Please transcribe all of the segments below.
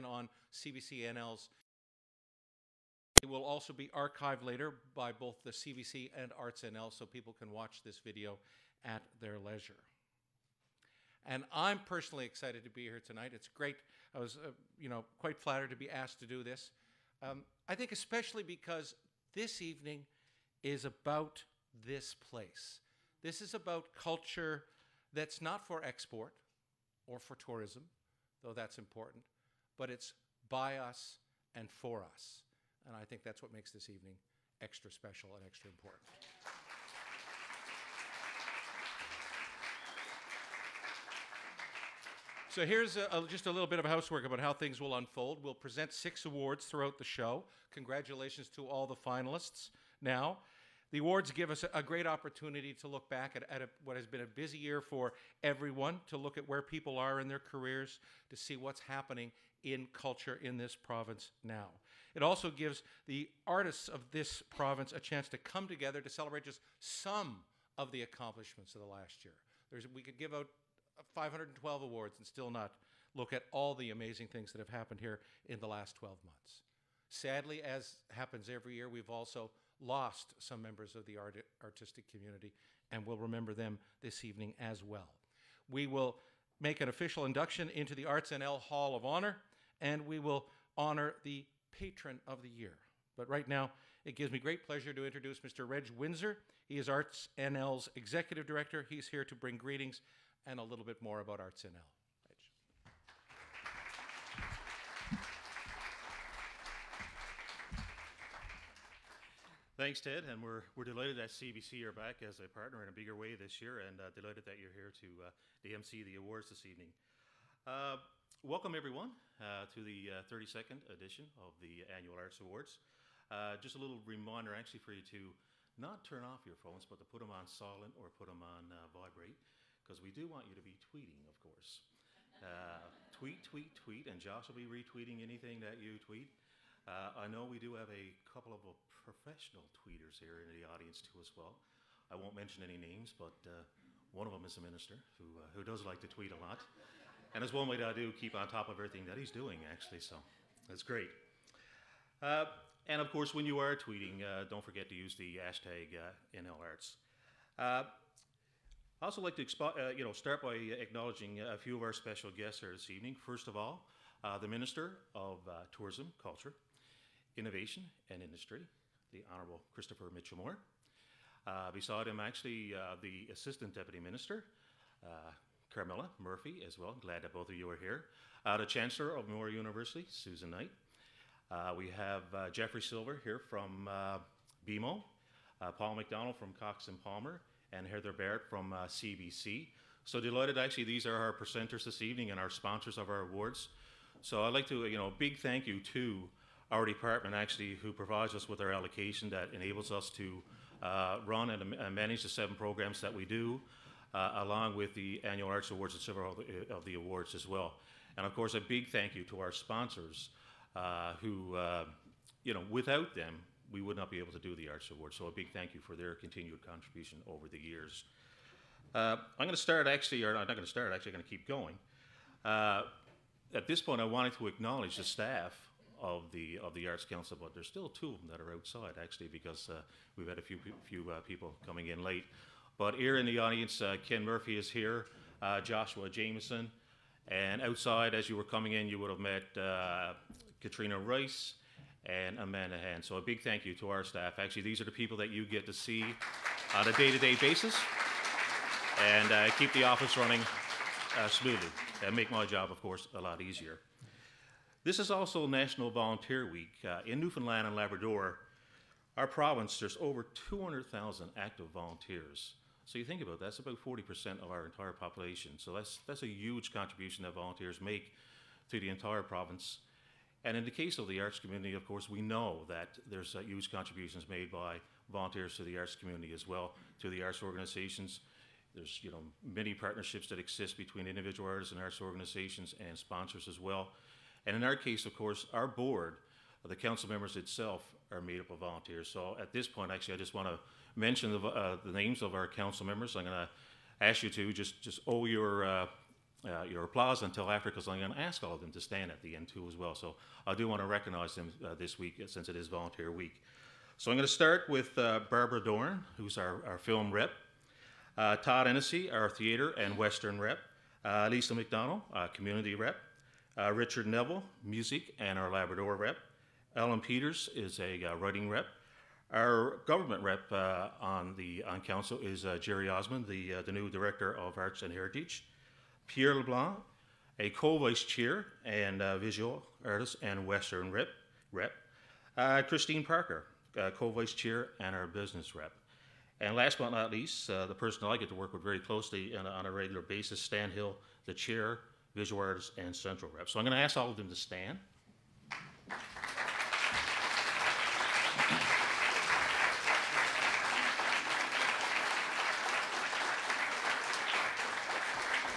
and on CBC-NL's. It will also be archived later by both the CBC and ArtsNL, so people can watch this video at their leisure. And I'm personally excited to be here tonight. It's great. I was, quite flattered to be asked to do this. I think especially because this evening is about this place. This is about culture that's not for export or for tourism, though that's important, but it's by us and for us. And I think that's what makes this evening extra special and extra important. So here's just a little bit of housework about how things will unfold. We'll present 6 awards throughout the show. Congratulations to all the finalists. Now, the awards give us a great opportunity to look back at what has been a busy year for everyone, to look at where people are in their careers, to see what's happening in culture in this province now. It also gives the artists of this province a chance to come together to celebrate just some of the accomplishments of the last year. We could give out 512 awards and still not look at all the amazing things that have happened here in the last 12 months. Sadly, as happens every year, we've also lost some members of the artistic community, and we'll remember them this evening as well. We will make an official induction into the ArtsNL Hall of Honor, and we will honor the Patron of the Year. But right now, it gives me great pleasure to introduce Mr. Reg Windsor. He is ArtsNL's Executive Director. He's here to bring greetings and a little bit more about ArtsNL. Thanks, Ted, and we're delighted that CBC are back as a partner in a bigger way this year, and delighted that you're here to MC the awards this evening. Welcome, everyone, to the 32nd edition of the Annual Arts Awards. Just a little reminder, actually, for you to not turn off your phones, but to put them on silent or put them on vibrate, because we do want you to be tweeting, of course. Tweet, tweet, tweet, and Josh will be retweeting anything that you tweet. I know we do have a couple of professional tweeters here in the audience too as well. I won't mention any names, but one of them is a minister who does like to tweet a lot. And it's one way that I do keep on top of everything that he's doing, actually, so that's great. And of course, when you are tweeting, don't forget to use the hashtag NLArts. I also like to start by acknowledging a few of our special guests here this evening. First of all, the Minister of Tourism, Culture, Innovation and Industry, the Honourable Christopher Mitchell-Moore. Beside him, actually, the Assistant Deputy Minister, Carmela Murphy, as well. Glad that both of you are here. The Chancellor of Memorial University, Susan Knight. We have Jeffrey Silver here from BMO, Paul McDonald from Cox and Palmer, and Heather Barrett from CBC. So delighted, actually, these are our presenters this evening and our sponsors of our awards. So I'd like to, big thank you to our department, actually, who provides us with our allocation that enables us to run and manage the 7 programs that we do, along with the Annual Arts Awards and several of the awards as well. And of course, a big thank you to our sponsors who, without them, we would not be able to do the Arts Awards. So a big thank you for their continued contribution over the years. I'm going to start, actually, or I'm not going to start, actually, I'm going to keep going. At this point, I wanted to acknowledge the staff of the Arts Council, but there's still 2 of them that are outside, actually, because we've had a few people coming in late. But here in the audience, Ken Murphy is here, Joshua Jameson, and outside, as you were coming in, you would have met Katrina Rice and Amanda Hand. So a big thank you to our staff. Actually, these are the people that you get to see on a day-to-day basis, and keep the office running smoothly, and make my job, of course, a lot easier. This is also National Volunteer Week. In Newfoundland and Labrador, our province, there's over 200,000 active volunteers. So you think about that, that's about 40% of our entire population. So that's a huge contribution that volunteers make to the entire province. And in the case of the arts community, of course, we know that there's huge contributions made by volunteers to the arts community as well, to the arts organizations. There's many partnerships that exist between individual artists and arts organizations and sponsors as well. And in our case, of course, our board, the council members itself, are made up of volunteers. So at this point, actually, I just want to mention the names of our council members. I'm going to ask you to just owe your your applause until after, because I'm going to ask all of them to stand at the end too as well. So I do want to recognize them this week since it is Volunteer Week. So I'm going to start with Barbara Dorn, who's our film rep, Todd Hennessy, our theater and Western rep, Lisa McDonald, community rep, Richard Neville, music and our Labrador rep, Ellen Peters is a writing rep. Our government rep on council is Jerry Osmond, the new director of Arts and Heritage. Pierre LeBlanc, a co-vice chair and visual artist and Western rep. Christine Parker, co-vice chair and our business rep. And last but not least, the person I get to work with very closely on a regular basis, Stan Hill, the chair, visual artist, and central rep. So I'm going to ask all of them to stand.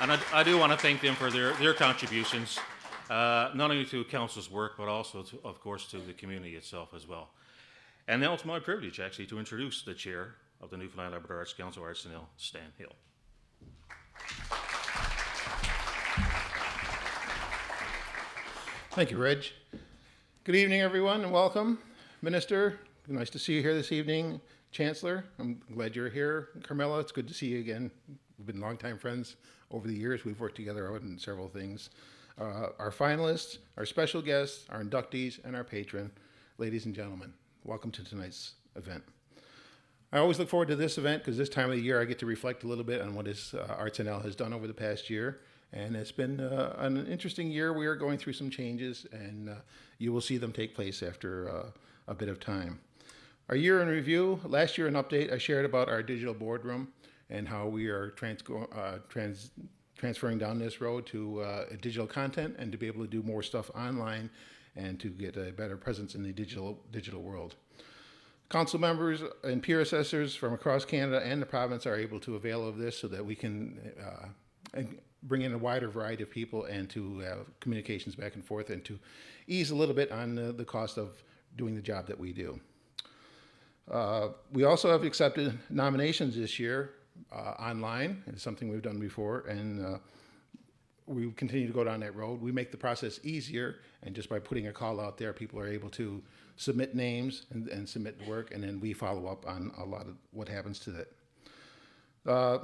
And I do want to thank them for their contributions, not only to council's work, but also, of course, to the community itself as well. And now it's my privilege, actually, to introduce the chair of the Newfoundland Labrador Arts Council, ArtsNL, Stan Hill. Thank you, Reg. Good evening, everyone, and welcome. Minister, nice to see you here this evening. Chancellor, I'm glad you're here. Carmela, it's good to see you again. We've been longtime friends over the years. We've worked together on several things. Our finalists, our special guests, our inductees, and our patron, ladies and gentlemen, welcome to tonight's event. I always look forward to this event because this time of the year I get to reflect a little bit on what ArtsNL has done over the past year. And it's been an interesting year. We are going through some changes, and you will see them take place after a bit of time. Our year in review, last year an update, I shared about our digital boardroom and how we are transferring down this road to digital content and to be able to do more stuff online and to get a better presence in the digital world. Council members and peer assessors from across Canada and the province are able to avail of this so that we can bring in a wider variety of people and to have communications back and forth and to ease a little bit on the cost of doing the job that we do. We also have accepted nominations this year online. It's something we've done before, and we continue to go down that road. We make the process easier, and just by putting a call out there, people are able to submit names and submit work, and then we follow up on a lot of what happens to that.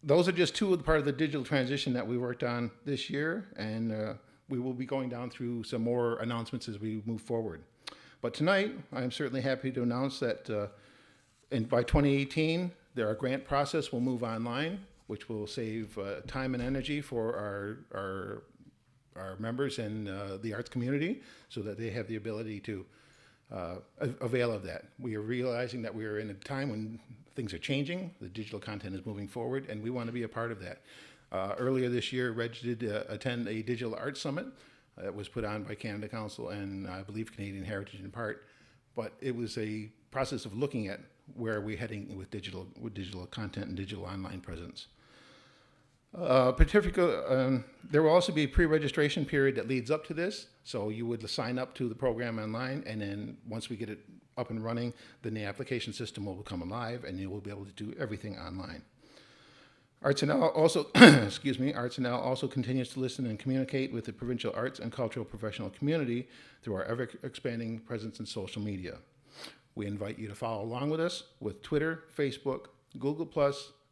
Those are just two of the part of the digital transition that we worked on this year, and we will be going down through some more announcements as we move forward. But tonight, I'm certainly happy to announce that by 2018, our grant process will move online, which will save time and energy for our members and the arts community so that they have the ability to avail of that. We are realizing that we are in a time when things are changing, the digital content is moving forward, and we want to be a part of that. Earlier this year, Reg did attend a digital arts summit that was put on by Canada Council and I believe Canadian Heritage in part, but it was a process of looking at where we're heading with digital content and digital online presence. There will also be a pre-registration period that leads up to this, so you would sign up to the program online, and then once we get it up and running, then the application system will become alive, and you will be able to do everything online. ArtsNL also, ArtsNL also continues to listen and communicate with the provincial arts and cultural professional community through our ever-expanding presence in social media. We invite you to follow along with us with Twitter, Facebook, Google+,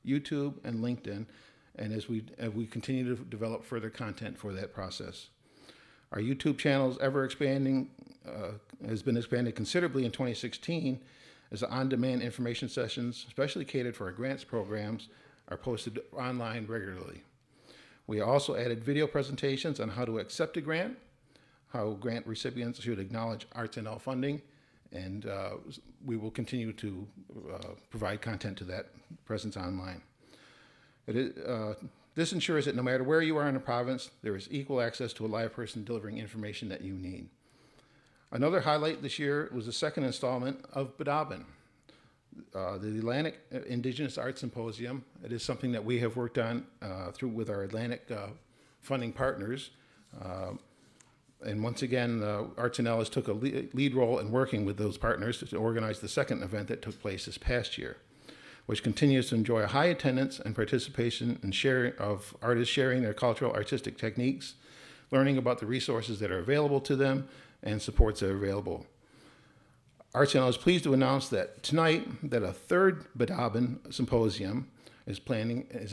YouTube, and LinkedIn, and as we continue to develop further content for that process. Our YouTube channel is ever expanding, has been expanded considerably in 2016 as on-demand information sessions, especially catered for our grants programs, are posted online regularly. We also added video presentations on how to accept a grant, how grant recipients should acknowledge ArtsNL funding, and we will continue to provide content to that presence online. This ensures that no matter where you are in the province, there is equal access to a live person delivering information that you need. Another highlight this year was the second installment of Badabin, the Atlantic Indigenous Arts Symposium. It is something that we have worked on with our Atlantic funding partners. And once again, ArtsNL has took a lead role in working with those partners to organize the second event that took place this past year. which continues to enjoy a high attendance and participation in sharing of artists sharing their cultural artistic techniques, learning about the resources that are available to them, and supports that are available. ArtsNL is pleased to announce that tonight that a third Badabin Symposium is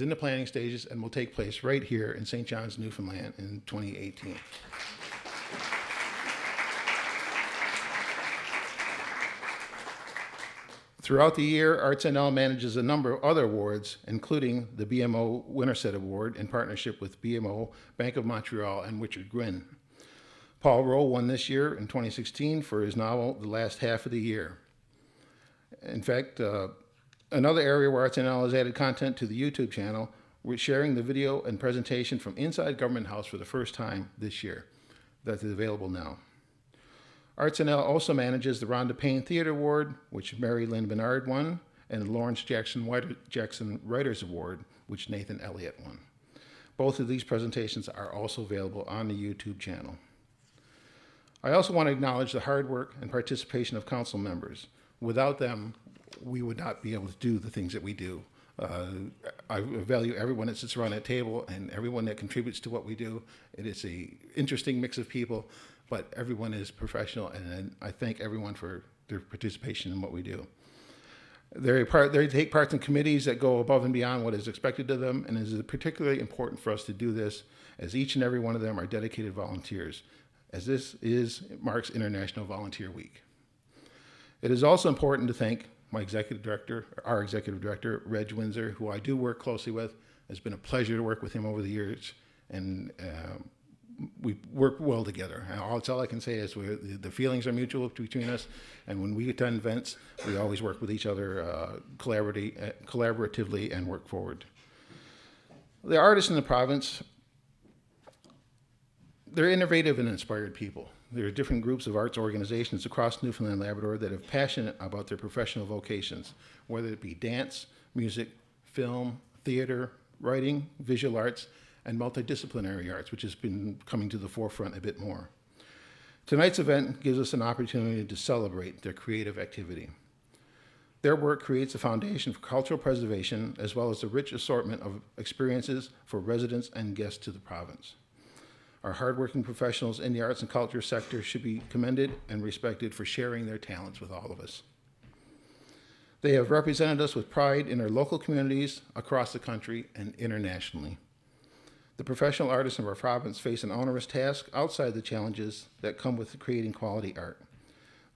in the planning stages and will take place right here in St. John's, Newfoundland in 2018. Throughout the year, ArtsNL manages a number of other awards, including the BMO Winterset Award in partnership with BMO, Bank of Montreal, and Richard Gwynn. Paul Rowe won this year in 2016 for his novel, The Last Half of the Year. In fact, another area where ArtsNL has added content to the YouTube channel, we're sharing the video and presentation from inside Government House for the first time this year. That is available now. ArtsNL also manages the Rhonda Payne Theatre Award, which Mary Lynn Bernard won, and the Lawrence Jackson Writers Award, which Nathan Elliott won. Both of these presentations are also available on the YouTube channel. I also want to acknowledge the hard work and participation of council members. Without them, we would not be able to do the things that we do. I value everyone that sits around that table and everyone that contributes to what we do. It is an interesting mix of people, but everyone is professional, and I thank everyone for their participation in what we do. They take part in committees that go above and beyond what is expected of them, and it is particularly important for us to do this, as each and every one of them are dedicated volunteers, as this marks International Volunteer Week. It is also important to thank our executive director, Reg Windsor, who I do work closely with. It's been a pleasure to work with him over the years, and we work well together. And that's all I can say is the feelings are mutual between us, and when we attend events, we always work with each other collaboratively and work forward. The artists in the province, they're innovative and inspired people. There are different groups of arts organizations across Newfoundland and Labrador that are passionate about their professional vocations, whether it be dance, music, film, theater, writing, visual arts, and multidisciplinary arts, which has been coming to the forefront a bit more. Tonight's event gives us an opportunity to celebrate their creative activity. Their work creates a foundation for cultural preservation, as well as a rich assortment of experiences for residents and guests to the province. Our hardworking professionals in the arts and culture sector should be commended and respected for sharing their talents with all of us. They have represented us with pride in our local communities, across the country, and internationally. The professional artists of our province face an onerous task outside the challenges that come with creating quality art.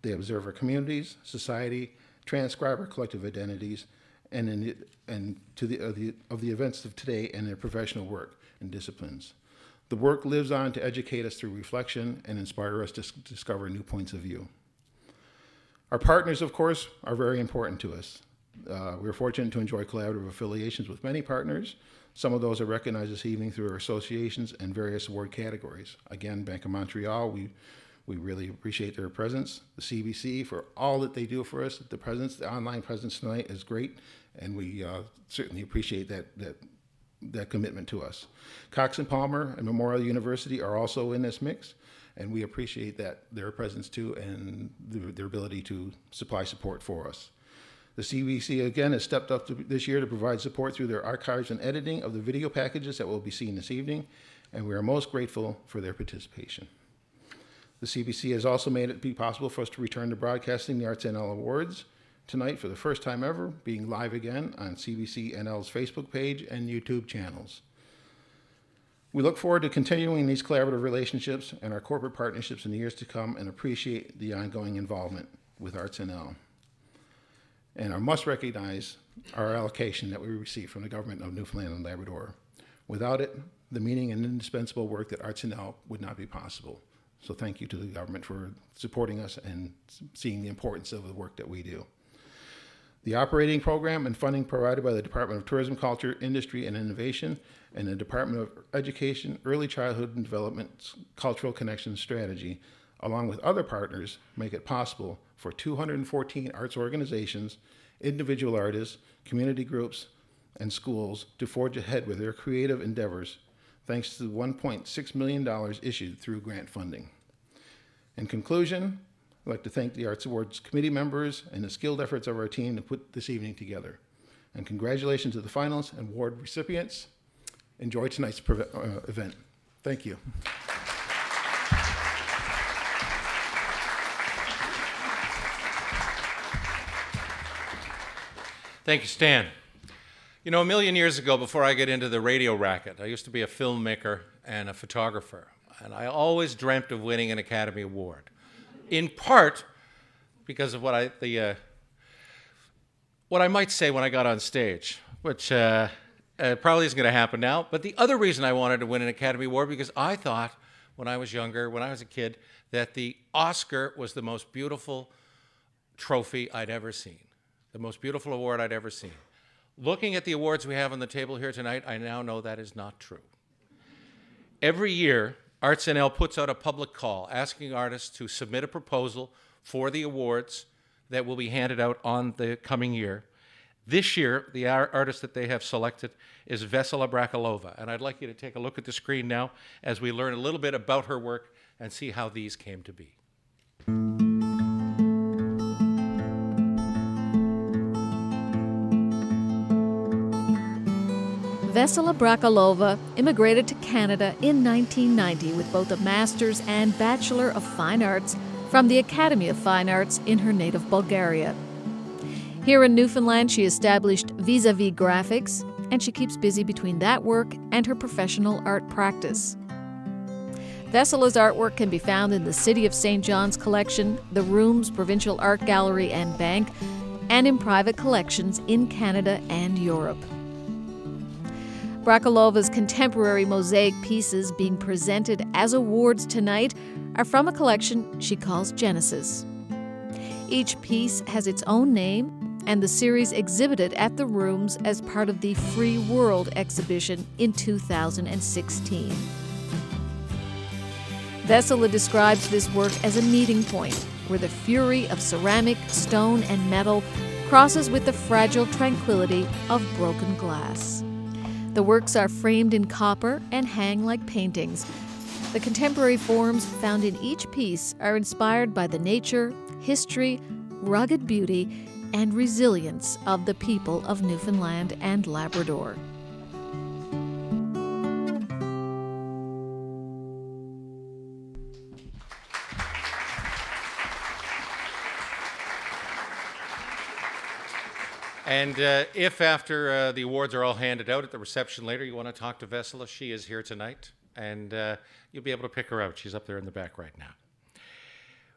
They observe our communities, society, transcribe our collective identities, and of the events of today and their professional work and disciplines. The work lives on to educate us through reflection and inspire us to discover new points of view. Our partners, of course, are very important to us. We're fortunate to enjoy collaborative affiliations with many partners. Some of those are recognized this evening through our associations and various award categories. Again, Bank of Montreal, we really appreciate their presence. The CBC for all that they do for us. The online presence tonight is great, and we certainly appreciate that commitment to us. Cox and Palmer and Memorial University are also in this mix, and we appreciate their presence too, and their ability to supply support for us. The CBC again has stepped up this year to provide support through their archives and editing of the video packages that will be seen this evening, and we are most grateful for their participation. The CBC has also made it be possible for us to return to broadcasting the ArtsNL Awards tonight for the first time ever, being live again on CBC NL's Facebook page and YouTube channels. We look forward to continuing these collaborative relationships and our corporate partnerships in the years to come, and appreciate the ongoing involvement with ArtsNL. And I must recognize our allocation that we receive from the government of Newfoundland and Labrador. Without it, the meaning and indispensable work that ArtsNL would not be possible. So thank you to the government for supporting us and seeing the importance of the work that we do. The operating program and funding provided by the Department of Tourism, Culture, Industry, and Innovation and the Department of Education, Early Childhood and Development's Cultural Connections Strategy, along with other partners, make it possible for 214 arts organizations, individual artists, community groups, and schools to forge ahead with their creative endeavors, thanks to the $1.6 million issued through grant funding. In conclusion, I'd like to thank the Arts Awards committee members and the skilled efforts of our team to put this evening together. And congratulations to the finalists and award recipients. Enjoy tonight's event. Thank you. Thank you, Stan. You know, a million years ago, before I got into the radio racket, I used to be a filmmaker and a photographer, and I always dreamt of winning an Academy Award, in part because of what I might say when I got on stage, which probably isn't going to happen now. But the other reason I wanted to win an Academy Award, because I thought when I was younger, when I was a kid, that the Oscar was the most beautiful trophy I'd ever seen, the most beautiful award I'd ever seen. Looking at the awards we have on the table here tonight, I now know that is not true. Every year, ArtsNL puts out a public call asking artists to submit a proposal for the awards that will be handed out on the coming year. This year, the artist that they have selected is Vesela Brakalova, and I'd like you to take a look at the screen now as we learn a little bit about her work and see how these came to be. Vesela Brakalova immigrated to Canada in 1990 with both a Master's and Bachelor of Fine Arts from the Academy of Fine Arts in her native Bulgaria. Here in Newfoundland, she established Vis-a-Vis Graphics, and she keeps busy between that work and her professional art practice. Vesela's artwork can be found in the City of St. John's collection, the Rooms Provincial Art Gallery and Bank, and in private collections in Canada and Europe. Brakalova's contemporary mosaic pieces being presented as awards tonight are from a collection she calls Genesis. Each piece has its own name, and the series exhibited at the Rooms as part of the Free World exhibition in 2016. Vesela describes this work as a meeting point, where the fury of ceramic, stone, and metal crosses with the fragile tranquility of broken glass. The works are framed in copper and hang like paintings. The contemporary forms found in each piece are inspired by the nature, history, rugged beauty, and resilience of the people of Newfoundland and Labrador. And if after the awards are all handed out at the reception later, you want to talk to Vesela, she is here tonight, and you'll be able to pick her out. She's up there in the back right now.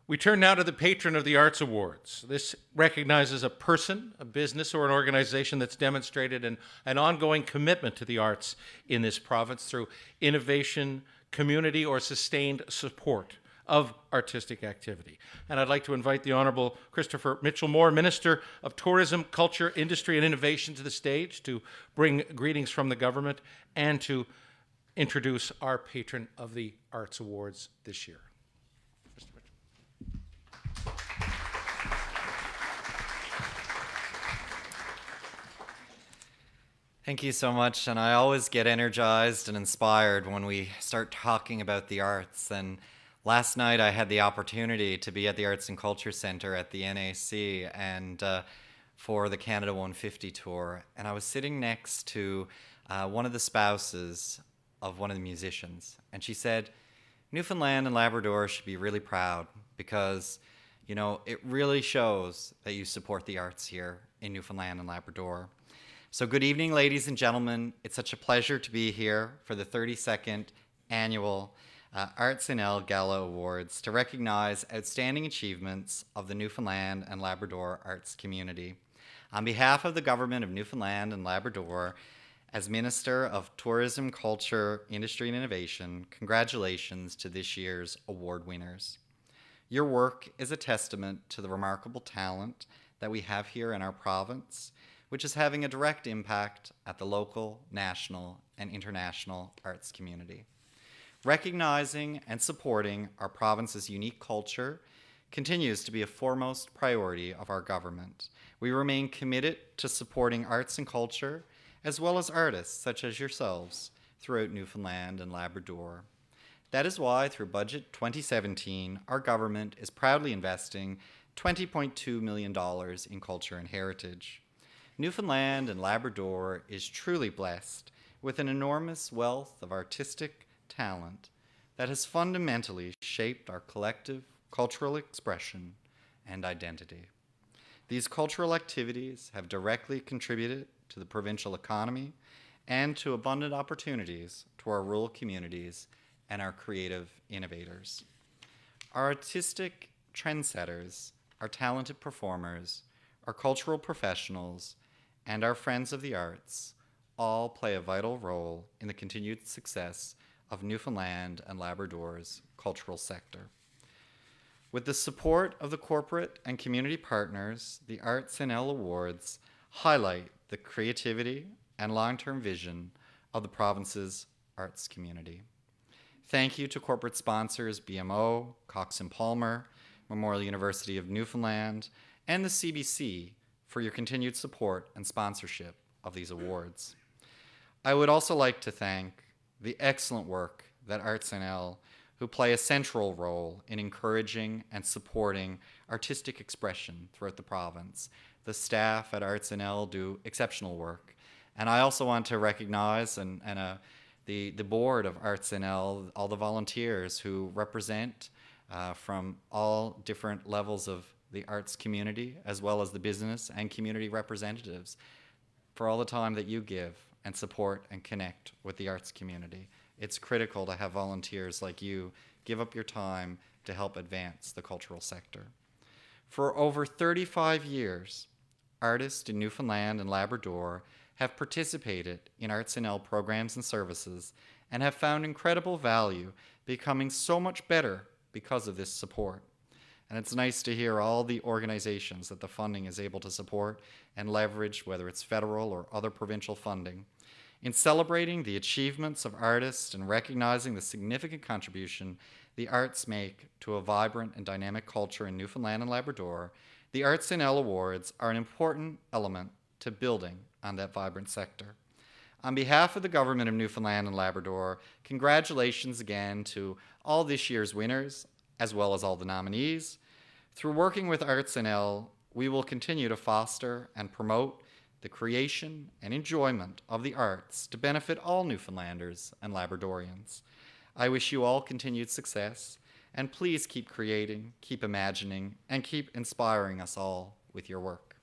We turn now to the Patron of the Arts Awards. This recognizes a person, a business, or an organization that's demonstrated an ongoing commitment to the arts in this province through innovation, community, or sustained support of artistic activity. And I'd like to invite the Honourable Christopher Mitchell-Moore, Minister of Tourism, Culture, Industry and Innovation, to the stage to bring greetings from the government and to introduce our Patron of the Arts Awards this year. Mr. Mitchell. Thank you so much, and I always get energized and inspired when we start talking about the arts. And last night I had the opportunity to be at the Arts and Culture Centre at the NAC and for the Canada 150 tour, and I was sitting next to one of the spouses of one of the musicians, and she said, Newfoundland and Labrador should be really proud because, you know, it really shows that you support the arts here in Newfoundland and Labrador. So good evening, ladies and gentlemen. It's such a pleasure to be here for the 32nd annual ArtsNL Gala Awards to recognize outstanding achievements of the Newfoundland and Labrador arts community. On behalf of the Government of Newfoundland and Labrador, as Minister of Tourism, Culture, Industry and Innovation, congratulations to this year's award winners. Your work is a testament to the remarkable talent that we have here in our province, which is having a direct impact at the local, national, and international arts community. Recognizing and supporting our province's unique culture continues to be a foremost priority of our government. We remain committed to supporting arts and culture, as well as artists such as yourselves throughout Newfoundland and Labrador. That is why, through Budget 2017, our government is proudly investing $20.2 million in culture and heritage. Newfoundland and Labrador is truly blessed with an enormous wealth of artistic talent that has fundamentally shaped our collective cultural expression and identity. These cultural activities have directly contributed to the provincial economy and to abundant opportunities to our rural communities and our creative innovators. Our artistic trendsetters, our talented performers, our cultural professionals, and our friends of the arts all play a vital role in the continued success of Newfoundland and Labrador's cultural sector. With the support of the corporate and community partners, the ArtsNL Awards highlight the creativity and long-term vision of the province's arts community. Thank you to corporate sponsors BMO, Cox & Palmer, Memorial University of Newfoundland, and the CBC for your continued support and sponsorship of these awards. I would also like to thank the excellent work that ArtsNL, who play a central role in encouraging and supporting artistic expression throughout the province. The staff at ArtsNL do exceptional work. And I also want to recognize the board of ArtsNL, all the volunteers who represent from all different levels of the arts community, as well as the business and community representatives, for all the time that you give and support and connect with the arts community. It's critical to have volunteers like you give up your time to help advance the cultural sector. For over 35 years, artists in Newfoundland and Labrador have participated in ArtsNL programs and services and have found incredible value, becoming so much better because of this support. And it's nice to hear all the organizations that the funding is able to support and leverage, whether it's federal or other provincial funding. In celebrating the achievements of artists and recognizing the significant contribution the arts make to a vibrant and dynamic culture in Newfoundland and Labrador, the ArtsNL Awards are an important element to building on that vibrant sector. On behalf of the Government of Newfoundland and Labrador, congratulations again to all this year's winners, as well as all the nominees. Through working with ArtsNL, we will continue to foster and promote the creation and enjoyment of the arts to benefit all Newfoundlanders and Labradorians. I wish you all continued success, and please keep creating, keep imagining, and keep inspiring us all with your work.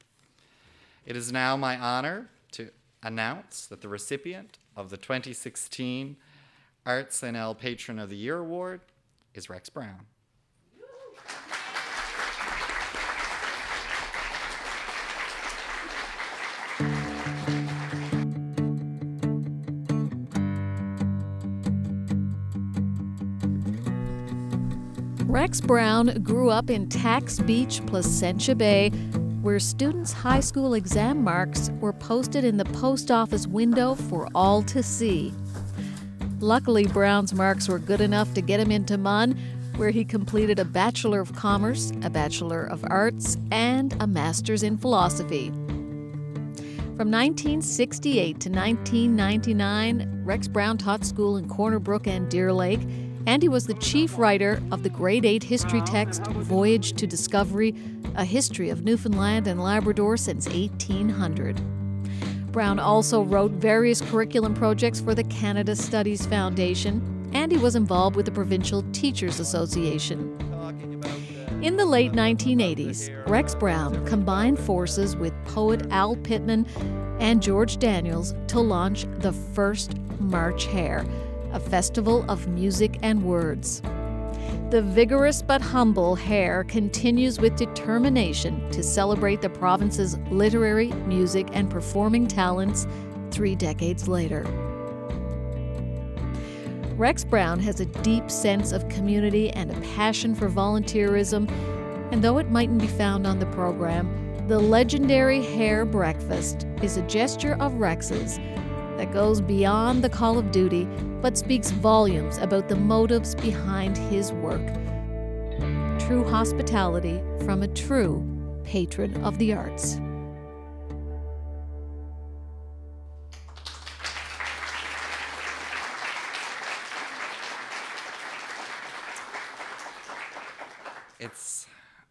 It is now my honor to announce that the recipient of the 2016 ArtsNL Patron of the Year Award is Rex Brown. Rex Brown grew up in Tax Beach, Placentia Bay, where students' high school exam marks were posted in the post office window for all to see. Luckily, Brown's marks were good enough to get him into MUN, where he completed a Bachelor of Commerce, a Bachelor of Arts, and a Master's in Philosophy. From 1968 to 1999, Rex Brown taught school in Corner Brook and Deer Lake, and he was the chief writer of the grade 8 history text Voyage to Discovery, a history of Newfoundland and Labrador since 1800. Brown also wrote various curriculum projects for the Canada Studies Foundation, and he was involved with the Provincial Teachers Association. In the late 1980s, Rex Brown combined forces with poet Al Pittman and George Daniels to launch the first March Hare, a festival of music and words. The vigorous but humble Hare continues with determination to celebrate the province's literary, music, and performing talents 3 decades later. Rex Brown has a deep sense of community and a passion for volunteerism, and though it mightn't be found on the program, the legendary Hare Breakfast is a gesture of Rex's that goes beyond the call of duty, but speaks volumes about the motives behind his work. True hospitality from a true patron of the arts. It's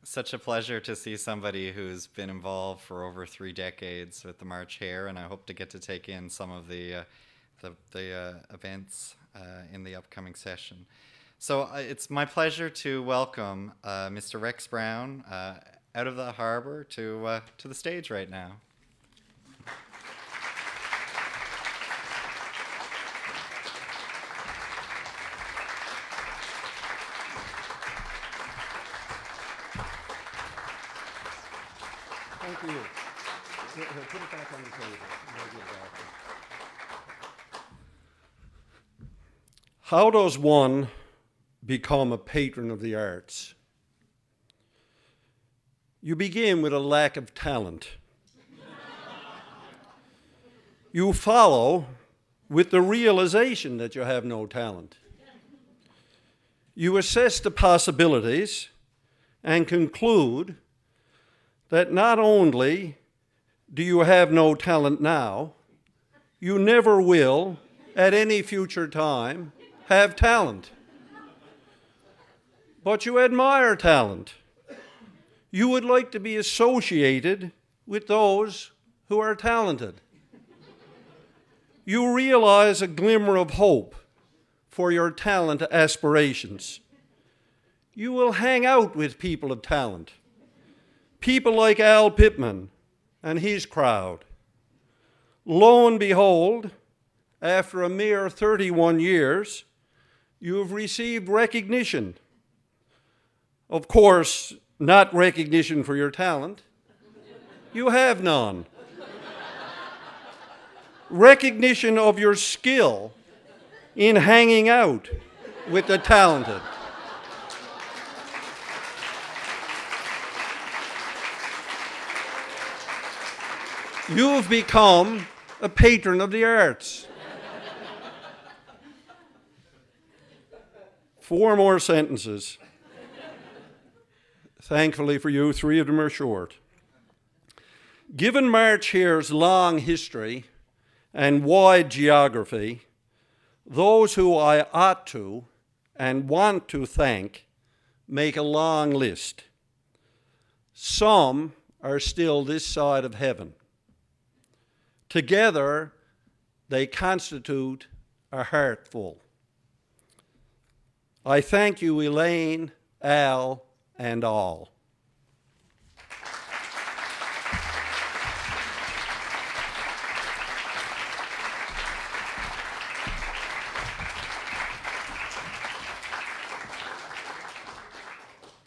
such a pleasure to see somebody who's been involved for over 3 decades with the March here, and I hope to get to take in some of the events in the upcoming session. So it's my pleasure to welcome Mr. Rex Brown out of the harbor to the stage right now. Thank you. Put it back on the table. How does one become a patron of the arts? You begin with a lack of talent. You follow with the realization that you have no talent. You assess the possibilities and conclude that not only do you have no talent now, you never will, at any future time, have talent. But you admire talent. You would like to be associated with those who are talented. You realize a glimmer of hope for your talent aspirations. You will hang out with people of talent. People like Al Pittman and his crowd. Lo and behold, after a mere 31 years, you have received recognition. Of course, not recognition for your talent. You have none. Recognition of your skill in hanging out with the talented. You have become a patron of the arts. 4 more sentences. Thankfully for you, 3 of them are short. Given March Hare's long history and wide geography, those who I ought to and want to thank make a long list. Some are still this side of heaven. Together, they constitute a heartful. I thank you, Elaine, Al, and all.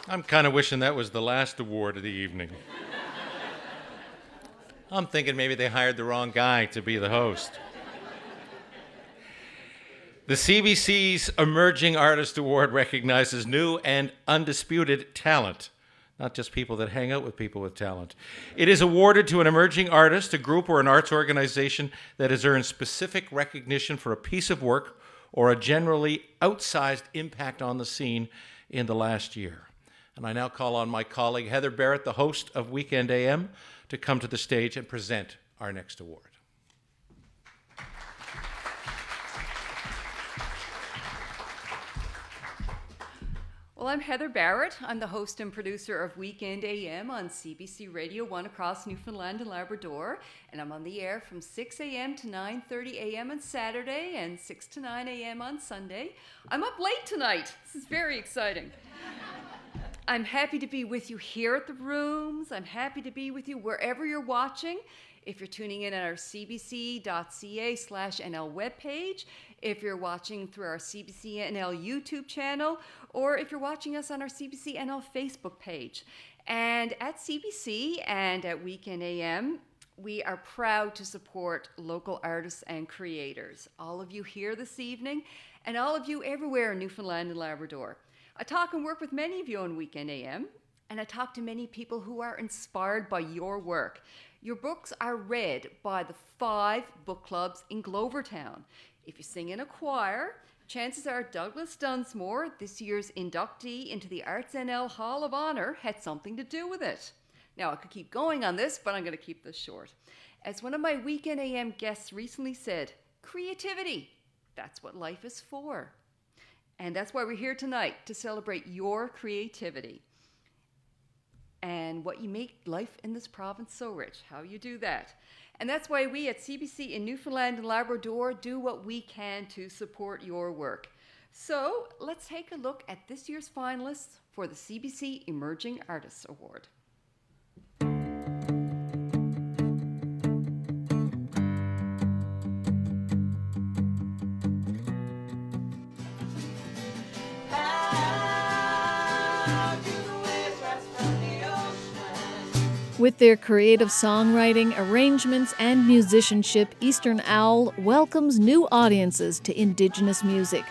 I'm kind of wishing that was the last award of the evening. I'm thinking maybe they hired the wrong guy to be the host. The CBC's Emerging Artist Award recognizes new and undisputed talent, not just people that hang out with people with talent. It is awarded to an emerging artist, a group, or an arts organization that has earned specific recognition for a piece of work or a generally outsized impact on the scene in the last year. And I now call on my colleague Heather Barrett, the host of Weekend AM, to come to the stage and present our next award. Well, I'm Heather Barrett. I'm the host and producer of Weekend AM on CBC Radio 1 across Newfoundland and Labrador. And I'm on the air from 6 a.m. to 9:30 a.m. on Saturday and 6 to 9 a.m. on Sunday. I'm up late tonight. This is very exciting. I'm happy to be with you here at the rooms. I'm happy to be with you wherever you're watching. If you're tuning in at our cbc.ca/NL webpage, if you're watching through our CBC NL YouTube channel, or if you're watching us on our CBC NL Facebook page. And at CBC and at Weekend AM, we are proud to support local artists and creators. All of you here this evening, and all of you everywhere in Newfoundland and Labrador. I talk and work with many of you on Weekend AM, and I talk to many people who are inspired by your work. Your books are read by the 5 book clubs in Glovertown. If you sing in a choir, chances are Douglas Dunsmore, this year's inductee into the ArtsNL Hall of Honor, had something to do with it. Now, I could keep going on this, but I'm going to keep this short. As one of my Weekend AM guests recently said, creativity, that's what life is for. And that's why we're here tonight, to celebrate your creativity. and what you make life in this province so rich, how you do that. And that's why we at CBC in Newfoundland and Labrador do what we can to support your work. So let's take a look at this year's finalists for the CBC Emerging Artists Award. With their creative songwriting, arrangements, and musicianship, Eastern Owl welcomes new audiences to Indigenous music.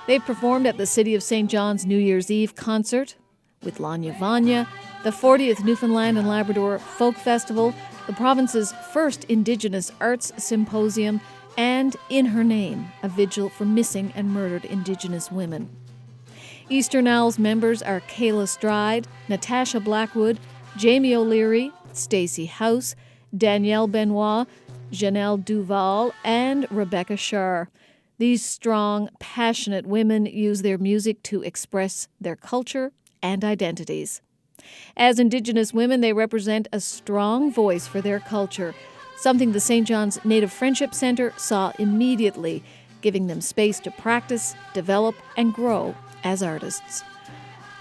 They've performed at the City of St. John's New Year's Eve concert, with Lanya Vanya, the 40th Newfoundland and Labrador Folk Festival, the province's first Indigenous Arts Symposium, and In Her Name, a vigil for missing and murdered Indigenous women. Eastern Owl's members are Kayla Stride, Natasha Blackwood, Jamie O'Leary, Stacey House, Danielle Benoit, Janelle Duval, and Rebecca Shar. These strong, passionate women use their music to express their culture and identities. As Indigenous women, they represent a strong voice for their culture, something the St. John's Native Friendship Centre saw immediately, giving them space to practice, develop, and grow as artists.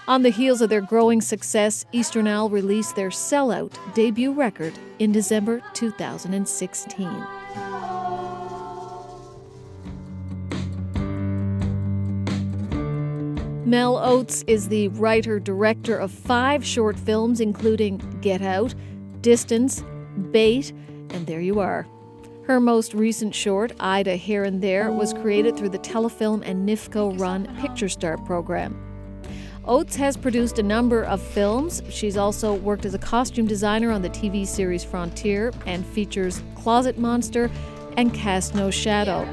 On the heels of their growing success, Eastern Owl released their Sellout debut record in December 2016. Mel Oates is the writer-director of 5 short films, including Get Out, Distance, Bait, and There You Are. Her most recent short, Ida Here and There, was created through the Telefilm and NIFCO-run Picture Start program. Oates has produced a number of films. She's also worked as a costume designer on the TV series Frontier and features Closet Monster and Cast No Shadow.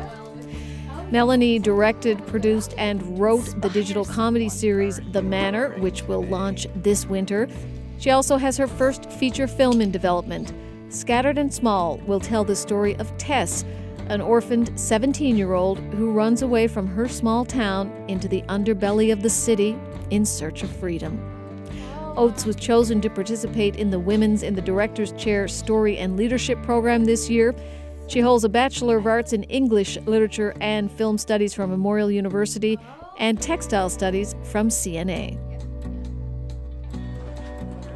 Melanie directed, produced, and wrote the digital comedy series The Manor, which will launch this winter. She also has her first feature film in development. Scattered and Small will tell the story of Tess, an orphaned 17-year-old who runs away from her small town into the underbelly of the city in search of freedom. Oates was chosen to participate in the Women's in the Director's Chair Story and Leadership program this year. She holds a Bachelor of Arts in English, Literature, and Film Studies from Memorial University and Textile Studies from CNA.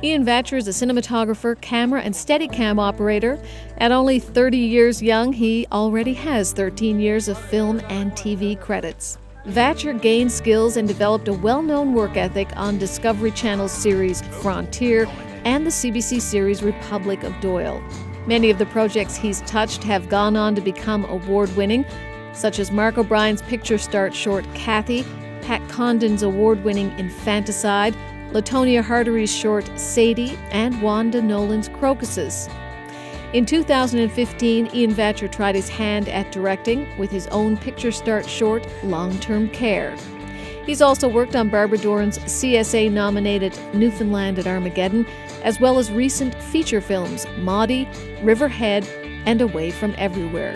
Ian Vatcher is a cinematographer, camera, and Steadicam operator. At only 30 years young, he already has 13 years of film and TV credits. Vatcher gained skills and developed a well-known work ethic on Discovery Channel's series Frontier and the CBC series Republic of Doyle. Many of the projects he's touched have gone on to become award-winning, such as Mark O'Brien's Picture Start short Kathy, Pat Condon's award-winning Infanticide, Latonia Hartery's short Sadie, and Wanda Nolan's Crocuses. In 2015, Ian Vatcher tried his hand at directing with his own Picture Start short, Long-Term Care. He's also worked on Barbara Doran's CSA-nominated Newfoundland at Armageddon, as well as recent feature films Maudie, Riverhead, and Away from Everywhere.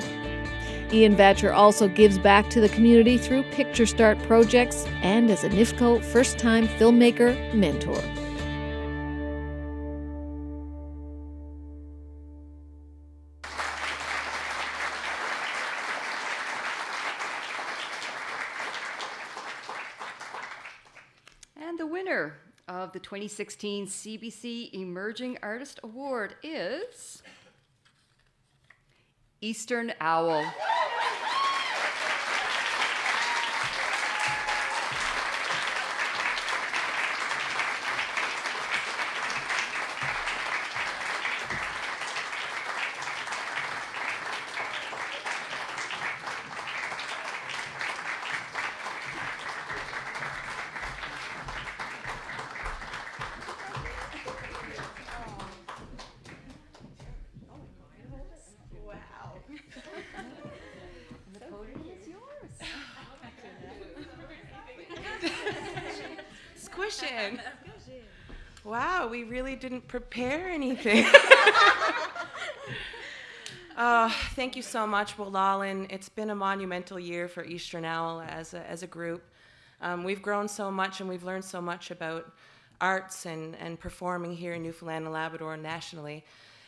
Ian Vatcher also gives back to the community through Picture Start projects and as a NIFCO first-time filmmaker mentor. And the winner of the 2016 CBC Emerging Artist Award is Eastern Owl. Squishing. Wow, we really didn't prepare anything. Thank you so much, Wallalin. It's been a monumental year for Eastern Owl as a group. We've grown so much and we've learned so much about arts and performing here in Newfoundland and Labrador and nationally.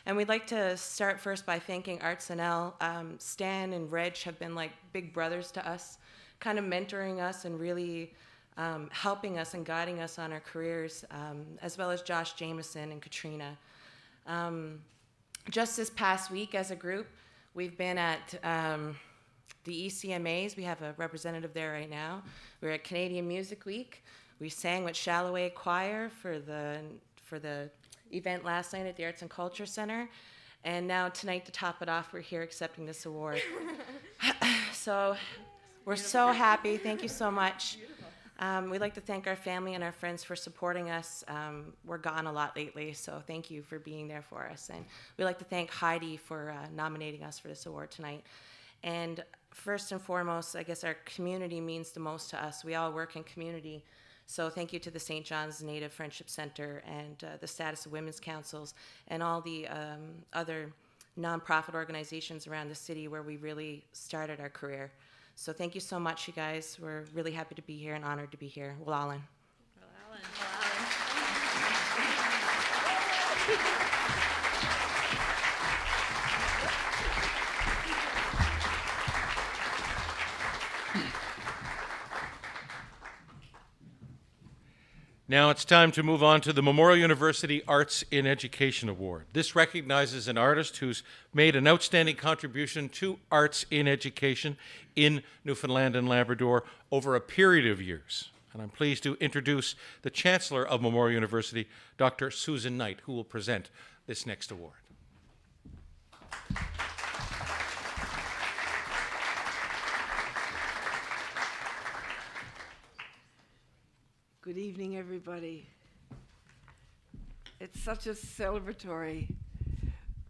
And we'd like to start first by thanking ArtsNL. Stan and Reg have been like big brothers to us, kind of mentoring us and really helping us and guiding us on our careers, as well as Josh Jameson and Katrina. Just this past week as a group, we've been at the ECMAs. We have a representative there right now. We're at Canadian Music Week. We sang with Shalloway Choir for the event last night at the Arts and Culture Center. And now tonight, to top it off, we're here accepting this award. So we're so happy. Thank you so much. We'd like to thank our family and our friends for supporting us. We're gone a lot lately, so thank you for being there for us. And we'd like to thank Heidi for nominating us for this award tonight. And first and foremost, I guess our community means the most to us. We all work in community. So thank you to the St. John's Native Friendship Center and the Status of Women's Councils and all the other nonprofit organizations around the city where we really started our career. So thank you so much, you guys. We're really happy to be here and honored to be here. Walalan. Now it's time to move on to the Memorial University Arts in Education Award. This recognizes an artist who's made an outstanding contribution to arts in education in Newfoundland and Labrador over a period of years. And I'm pleased to introduce the Chancellor of Memorial University, Dr. Susan Knight, who will present this next award. Good evening, everybody. It's such a celebratory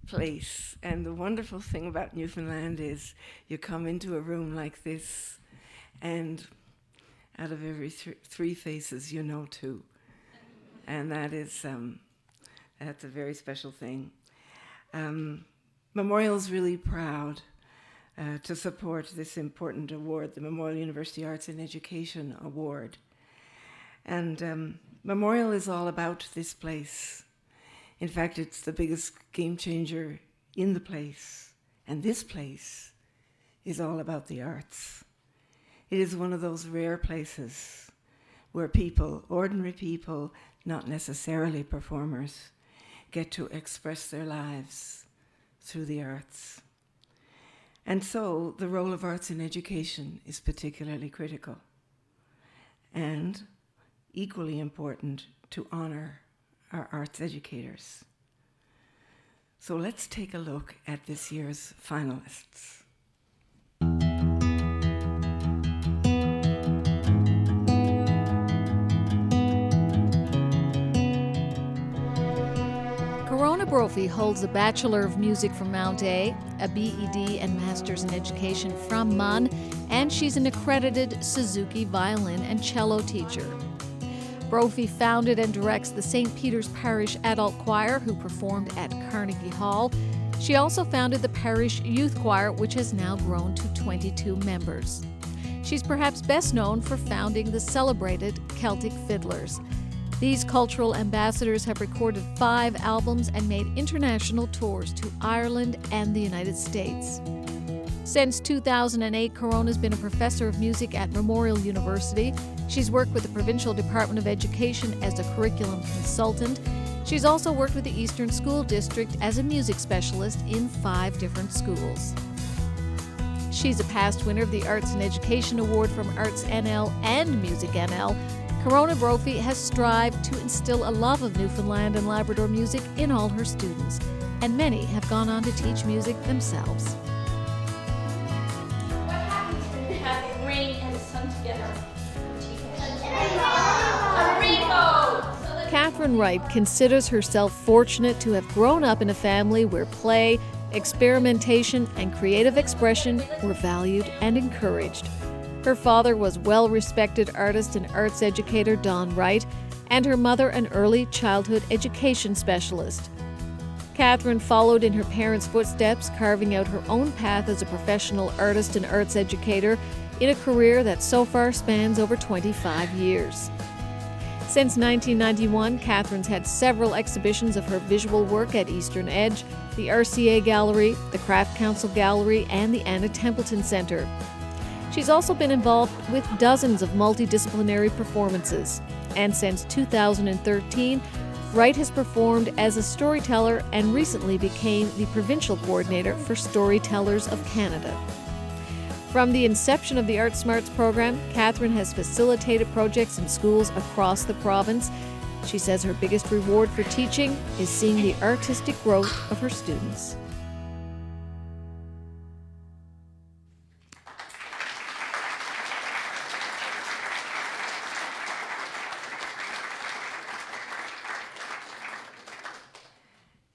place, and the wonderful thing about Newfoundland is you come into a room like this, and out of every three faces, you know two, and that is that's a very special thing. Memorial's really proud to support this important award, the Memorial University Arts in Education Award. And Memorial is all about this place. In fact, it's the biggest game changer in the place. And this place is all about the arts. It is one of those rare places where people, ordinary people, not necessarily performers, get to express their lives through the arts. And so the role of arts in education is particularly critical. And equally important to honor our arts educators. So let's take a look at this year's finalists. Corona Brophy holds a Bachelor of Music from Mount A BEd and Master's in Education from MUN, and she's an accredited Suzuki violin and cello teacher. Brophy founded and directs the St. Peter's Parish Adult Choir, who performed at Carnegie Hall. She also founded the Parish Youth Choir, which has now grown to 22 members. She's perhaps best known for founding the celebrated Celtic Fiddlers. These cultural ambassadors have recorded 5 albums and made international tours to Ireland and the United States. Since 2008, Corona's been a professor of music at Memorial University. She's worked with the Provincial Department of Education as a curriculum consultant. She's also worked with the Eastern School District as a music specialist in 5 different schools. She's a past winner of the Arts in Education Award from ArtsNL and MusicNL. Corona Brophy has strived to instill a love of Newfoundland and Labrador music in all her students, and many have gone on to teach music themselves. What happens when you have rain and sun together? A rainbow! Catherine Wright considers herself fortunate to have grown up in a family where play, experimentation, and creative expression were valued and encouraged. Her father was well-respected artist and arts educator Don Wright, and her mother an early childhood education specialist. Catherine followed in her parents' footsteps, carving out her own path as a professional artist and arts educator in a career that so far spans over 25 years. Since 1991, Catherine's had several exhibitions of her visual work at Eastern Edge, the RCA Gallery, the Craft Council Gallery, and the Anna Templeton Center. She's also been involved with dozens of multidisciplinary performances. And since 2013, Wright has performed as a storyteller and recently became the provincial coordinator for Storytellers of Canada. From the inception of the Art Smarts program, Catherine has facilitated projects in schools across the province. She says her biggest reward for teaching is seeing the artistic growth of her students.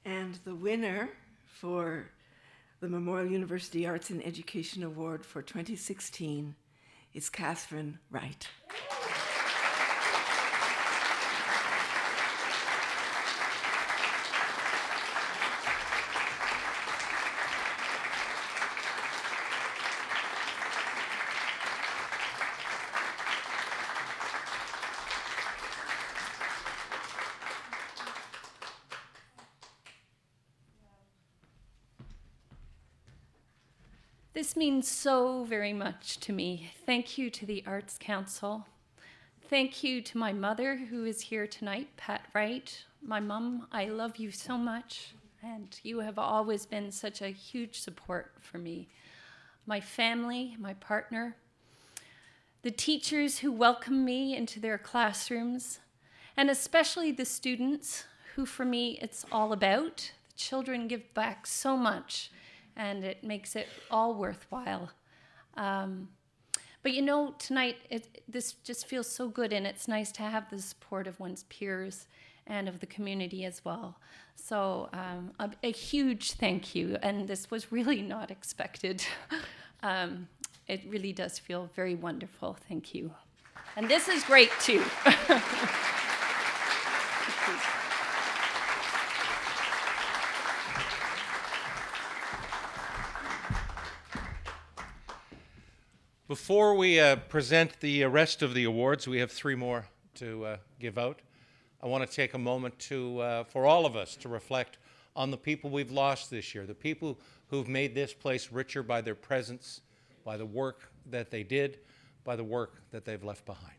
And the winner for the Memorial University Arts and Education Award for 2016 is Catherine Wright. This means so very much to me. Thank you to the Arts Council. Thank you to my mother who is here tonight, Pat Wright. My mom, I love you so much, and you have always been such a huge support for me. My family, my partner, the teachers who welcome me into their classrooms, and especially the students who, for me, it's all about. The children give back so much, and it makes it all worthwhile. But you know, tonight, this just feels so good, and it's nice to have the support of one's peers and of the community as well. So a huge thank you, and this was really not expected. It really does feel very wonderful, thank you. And this is great too. Before we present the rest of the awards, we have 3 more to give out. I want to take a moment for all of us to reflect on the people we've lost this year, the people who've made this place richer by their presence, by the work that they did, by the work that they've left behind.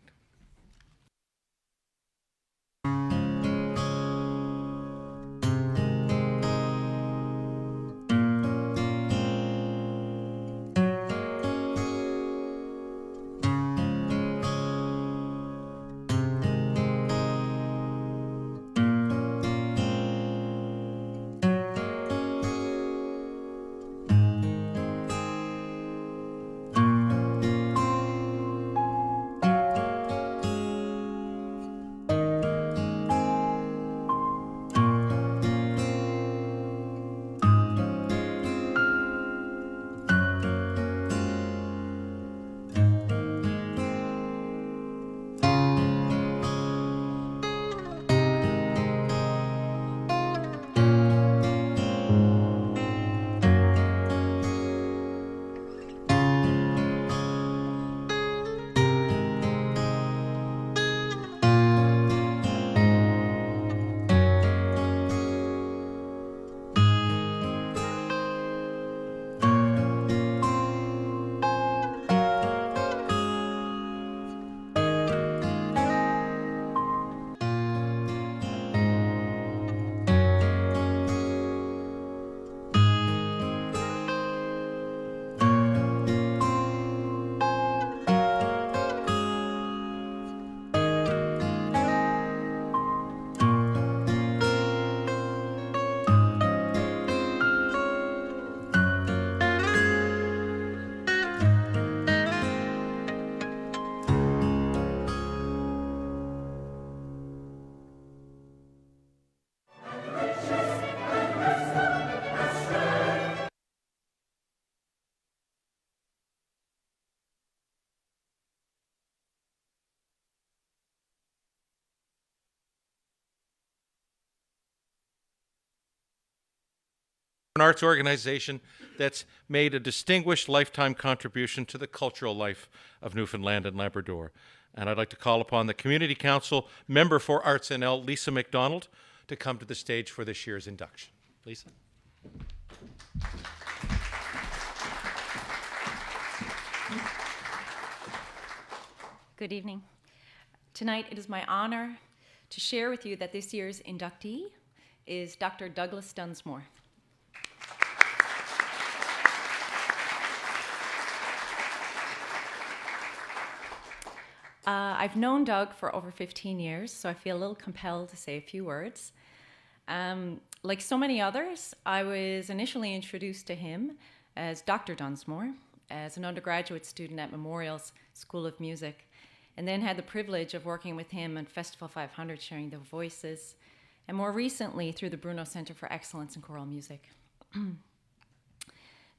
An arts organization that's made a distinguished lifetime contribution to the cultural life of Newfoundland and Labrador. And I'd like to call upon the Community Council member for ArtsNL, Lisa McDonald, to come to the stage for this year's induction. Lisa? Good evening. Tonight it is my honor to share with you that this year's inductee is Dr. Douglas Dunsmore. I've known Doug for over 15 years, so I feel a little compelled to say a few words. Like so many others, I was initially introduced to him as Dr. Dunsmore, as an undergraduate student at Memorial's School of Music, and then had the privilege of working with him on Festival 500, sharing the voices, and more recently through the Bruno Center for Excellence in Choral Music.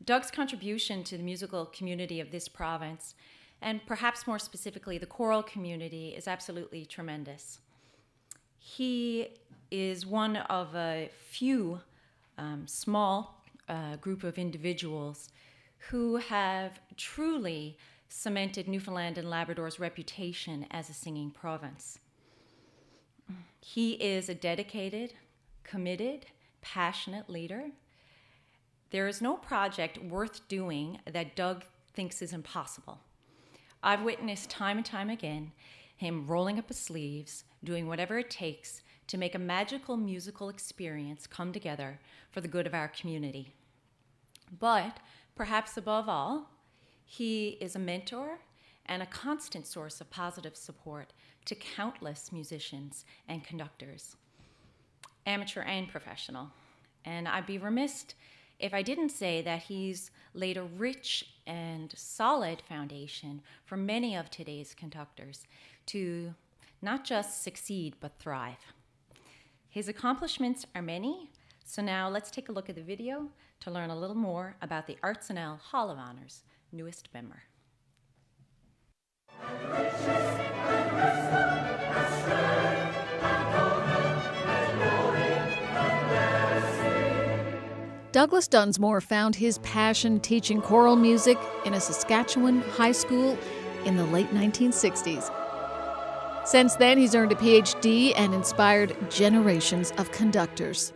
Doug's contribution to the musical community of this province, and perhaps more specifically the choral community, is absolutely tremendous. He is one of a few small group of individuals who have truly cemented Newfoundland and Labrador's reputation as a singing province. He is a dedicated, committed, passionate leader. There is no project worth doing that Doug thinks is impossible. I've witnessed time and time again him rolling up his sleeves, doing whatever it takes to make a magical musical experience come together for the good of our community. But perhaps above all, he is a mentor and a constant source of positive support to countless musicians and conductors, amateur and professional. And I'd be remiss if I didn't say that he's laid a rich and solid foundation for many of today's conductors to not just succeed, but thrive. His accomplishments are many, so now let's take a look at the video to learn a little more about the ArtsNL Hall of Honor's newest member. Douglas Dunsmore found his passion teaching choral music in a Saskatchewan high school in the late 1960s. Since then, he's earned a PhD and inspired generations of conductors.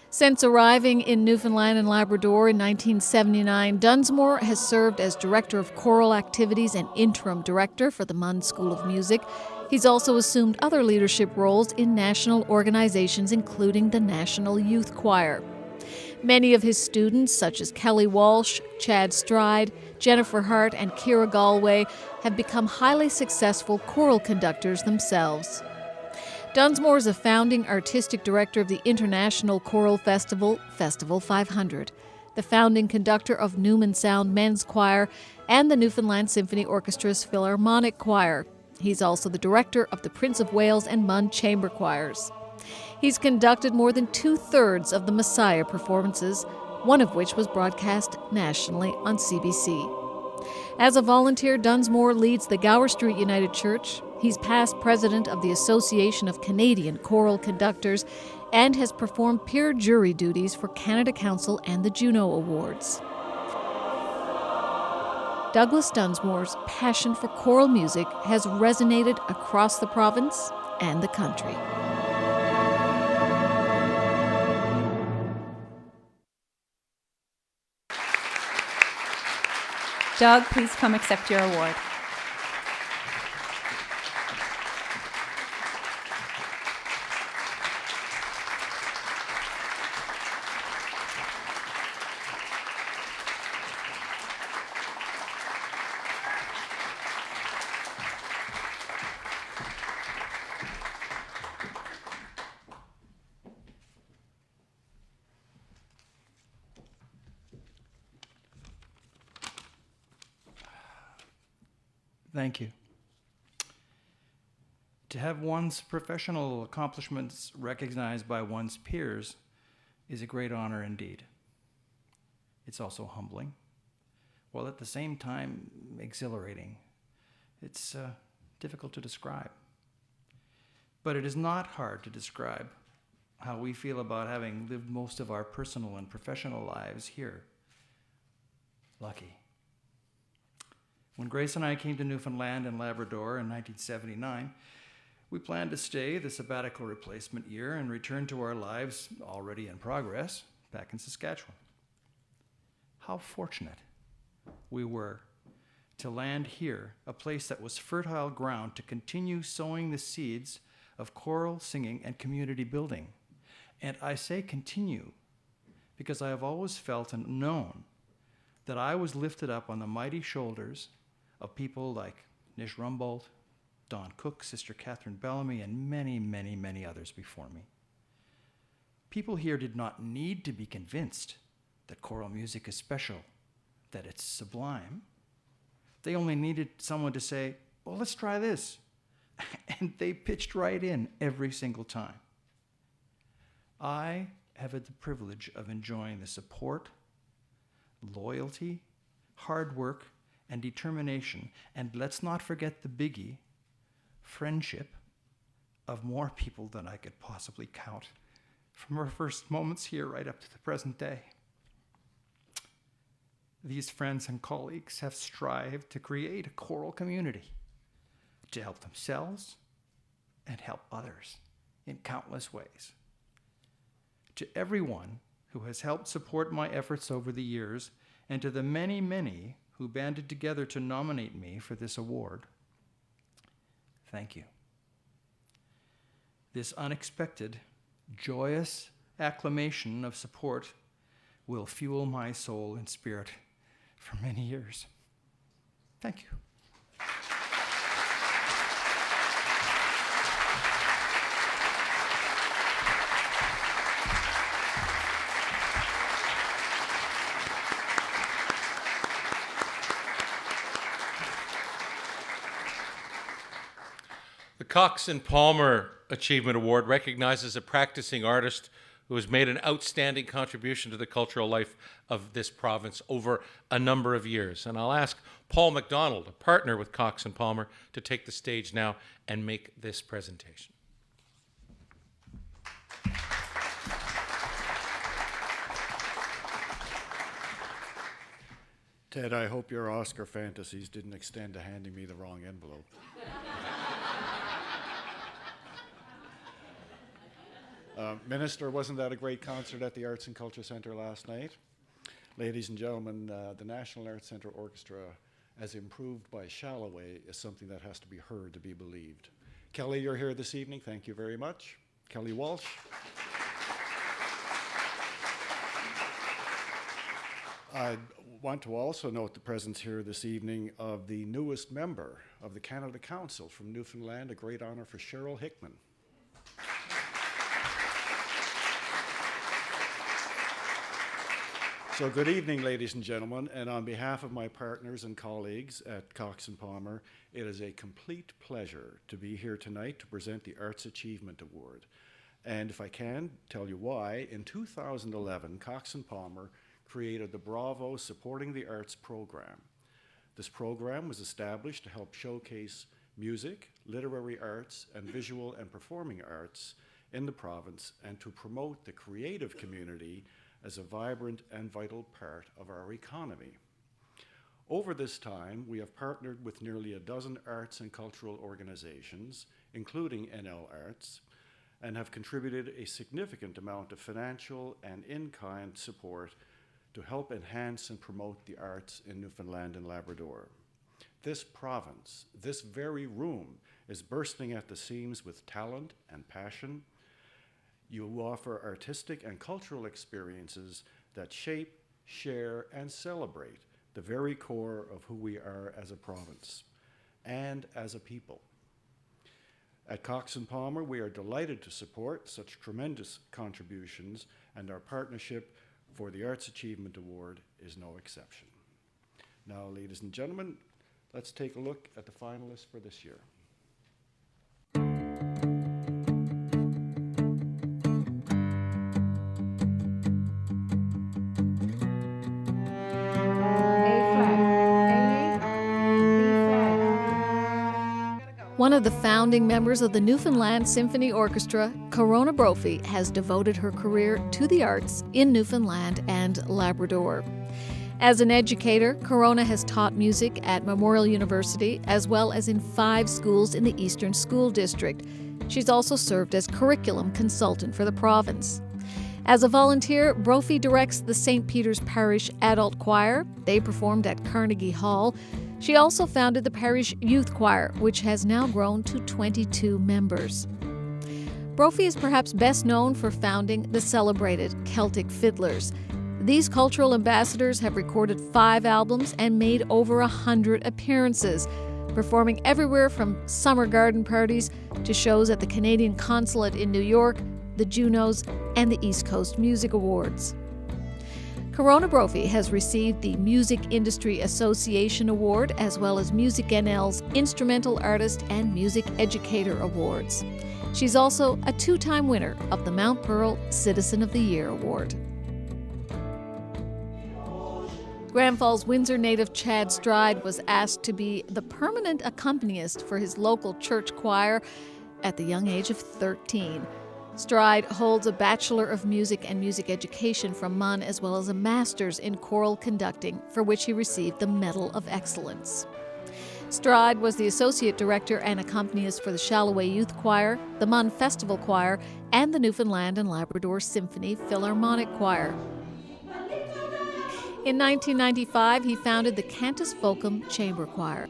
Since arriving in Newfoundland and Labrador in 1979, Dunsmore has served as Director of Choral Activities and Interim Director for the Munn School of Music. He's also assumed other leadership roles in national organizations, including the National Youth Choir. Many of his students, such as Kelly Walsh, Chad Stride, Jennifer Hart, and Kira Galway, have become highly successful choral conductors themselves. Dunsmore is a founding artistic director of the International Choral Festival, Festival 500, the founding conductor of Newman Sound Men's Choir, and the Newfoundland Symphony Orchestra's Philharmonic Choir. He's also the director of the Prince of Wales and Munn Chamber Choirs. He's conducted more than 2/3 of the Messiah performances, one of which was broadcast nationally on CBC. As a volunteer, Dunsmore leads the Gower Street United Church. He's past president of the Association of Canadian Choral Conductors and has performed peer jury duties for Canada Council and the Juno Awards. Douglas Dunsmore's passion for choral music has resonated across the province and the country. Doug, please come accept your award. Thank you. To have one's professional accomplishments recognized by one's peers is a great honor indeed. It's also humbling, while at the same time exhilarating. It's difficult to describe. But it is not hard to describe how we feel about having lived most of our personal and professional lives here. Lucky. When Grace and I came to Newfoundland and Labrador in 1979, we planned to stay the sabbatical replacement year and return to our lives, already in progress, back in Saskatchewan. How fortunate we were to land here, a place that was fertile ground to continue sowing the seeds of choral singing and community building. And I say continue because I have always felt and known that I was lifted up on the mighty shoulders of people like Nish Rumbold, Don Cook, Sister Catherine Bellamy, and many, many, many others before me. People here did not need to be convinced that choral music is special, that it's sublime. They only needed someone to say, well, let's try this. And they pitched right in every single time. I have had the privilege of enjoying the support, loyalty, hard work, and determination, and let's not forget the biggie, friendship, of more people than I could possibly count, from our first moments here right up to the present day. These friends and colleagues have strived to create a choral community, to help themselves and help others in countless ways. To everyone who has helped support my efforts over the years, and to the many, many who banded together to nominate me for this award, thank you. This unexpected, joyous acclamation of support will fuel my soul and spirit for many years. Thank you. The Cox and Palmer Achievement Award recognizes a practicing artist who has made an outstanding contribution to the cultural life of this province over a number of years. And I'll ask Paul McDonald, a partner with Cox and Palmer, to take the stage now and make this presentation. Ted, I hope your Oscar fantasies didn't extend to handing me the wrong envelope. Minister, wasn't that a great concert at the Arts and Culture Centre last night? Ladies and gentlemen, the National Arts Centre Orchestra, as improved by Shalloway, is something that has to be heard to be believed. Kelly, you're here this evening. Thank you very much. Kelly Walsh. I want to also note the presence here this evening of the newest member of the Canada Council from Newfoundland, a great honor for Cheryl Hickman. So good evening, ladies and gentlemen, and on behalf of my partners and colleagues at Cox and Palmer, it is a complete pleasure to be here tonight to present the Arts Achievement Award. And if I can tell you why, in 2011, Cox and Palmer created the Bravo Supporting the Arts program. This program was established to help showcase music, literary arts, and visual and performing arts in the province and to promote the creative community as a vibrant and vital part of our economy. Over this time, we have partnered with nearly a dozen arts and cultural organizations, including NL Arts, and have contributed a significant amount of financial and in-kind support to help enhance and promote the arts in Newfoundland and Labrador. This province, this very room, is bursting at the seams with talent and passion. You offer artistic and cultural experiences that shape, share, and celebrate the very core of who we are as a province and as a people. At Cox and Palmer, we are delighted to support such tremendous contributions, and our partnership for the Arts Achievement Award is no exception. Now, ladies and gentlemen, let's take a look at the finalists for this year. One of the founding members of the Newfoundland Symphony Orchestra, Corona Brophy, has devoted her career to the arts in Newfoundland and Labrador. As an educator, Corona has taught music at Memorial University as well as in 5 schools in the Eastern School District. She's also served as curriculum consultant for the province. As a volunteer, Brophy directs the St. Peter's Parish Adult Choir. They performed at Carnegie Hall. She also founded the Parish Youth Choir, which has now grown to 22 members. Brophy is perhaps best known for founding the celebrated Celtic Fiddlers. These cultural ambassadors have recorded 5 albums and made over 100 appearances, performing everywhere from summer garden parties to shows at the Canadian Consulate in New York, the Junos, and the East Coast Music Awards. Corona Brophy has received the Music Industry Association Award as well as Music NL's Instrumental Artist and Music Educator Awards. She's also a 2-time winner of the Mount Pearl Citizen of the Year Award. Grand Falls, Windsor native Chad Stride was asked to be the permanent accompanist for his local church choir at the young age of 13. Stride holds a Bachelor of Music and Music Education from MUN as well as a Master's in Choral Conducting, for which he received the Medal of Excellence. Stride was the Associate Director and accompanist for the Shalloway Youth Choir, the MUN Festival Choir, and the Newfoundland and Labrador Symphony Philharmonic Choir. In 1995, he founded the Cantus Vocum Chamber Choir.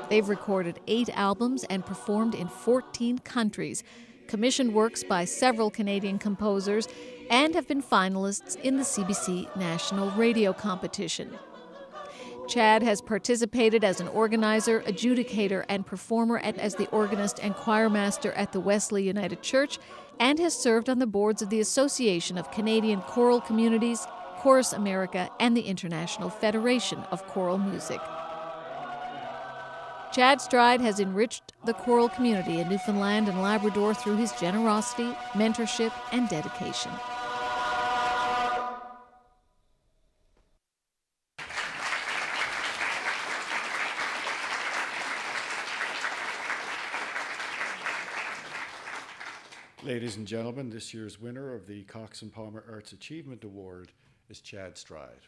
They've recorded 8 albums and performed in 14 countries, commissioned works by several Canadian composers, and have been finalists in the CBC National Radio Competition. Chad has participated as an organizer, adjudicator, and performer as the organist and choirmaster at the Wesley United Church, and has served on the boards of the Association of Canadian Choral Communities, Chorus America, and the International Federation of Choral Music. Chad Stride has enriched the choral community in Newfoundland and Labrador through his generosity, mentorship, and dedication. Ladies and gentlemen, this year's winner of the Cox and Palmer Arts Achievement Award is Chad Stride.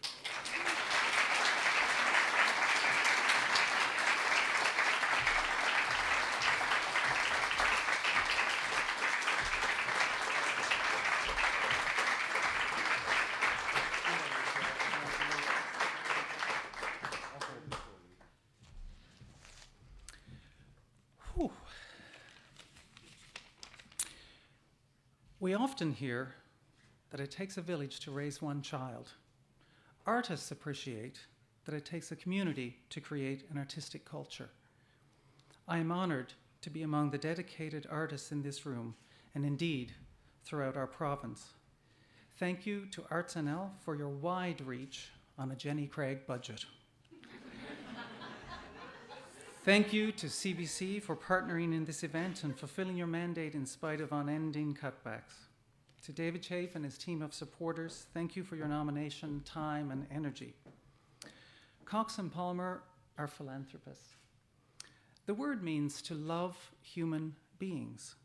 We often hear that it takes a village to raise one child. Artists appreciate that it takes a community to create an artistic culture. I am honored to be among the dedicated artists in this room, and indeed throughout our province. Thank you to ArtsNL for your wide reach on a Jenny Craig budget. Thank you to CBC for partnering in this event and fulfilling your mandate in spite of unending cutbacks. To David Chafe and his team of supporters, thank you for your nomination, time, and energy. Cox and Palmer are philanthropists. The word means to love human beings.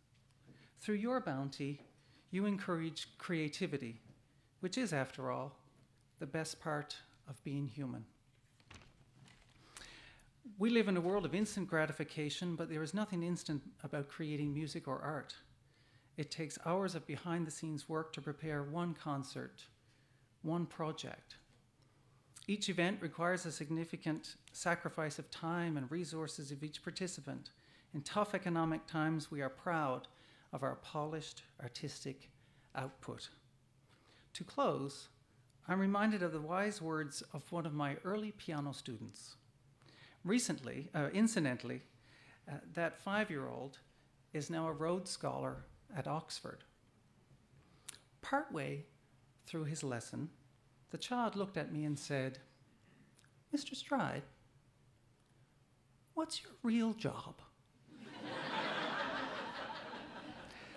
Through your bounty, you encourage creativity, which is, after all, the best part of being human. We live in a world of instant gratification, but there is nothing instant about creating music or art. It takes hours of behind-the-scenes work to prepare one concert, one project. Each event requires a significant sacrifice of time and resources of each participant. In tough economic times, we are proud of our polished artistic output. To close, I'm reminded of the wise words of one of my early piano students. Incidentally, that 5-year-old is now a Rhodes Scholar at Oxford. Partway through his lesson, the child looked at me and said, "Mr. Stride, what's your real job?"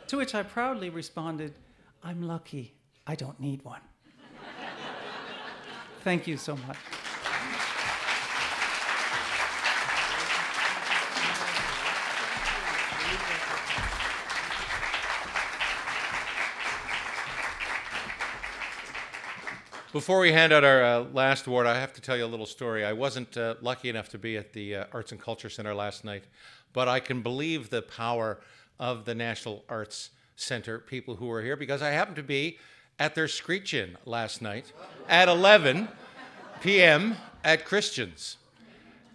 To which I proudly responded, "I'm lucky, I don't need one." Thank you so much. Before we hand out our last award, I have to tell you a little story. I wasn't lucky enough to be at the Arts and Culture Center last night, but I can believe the power of the National Arts Center people who were here, because I happened to be at their screech-in last night at 11 p.m. at Christian's.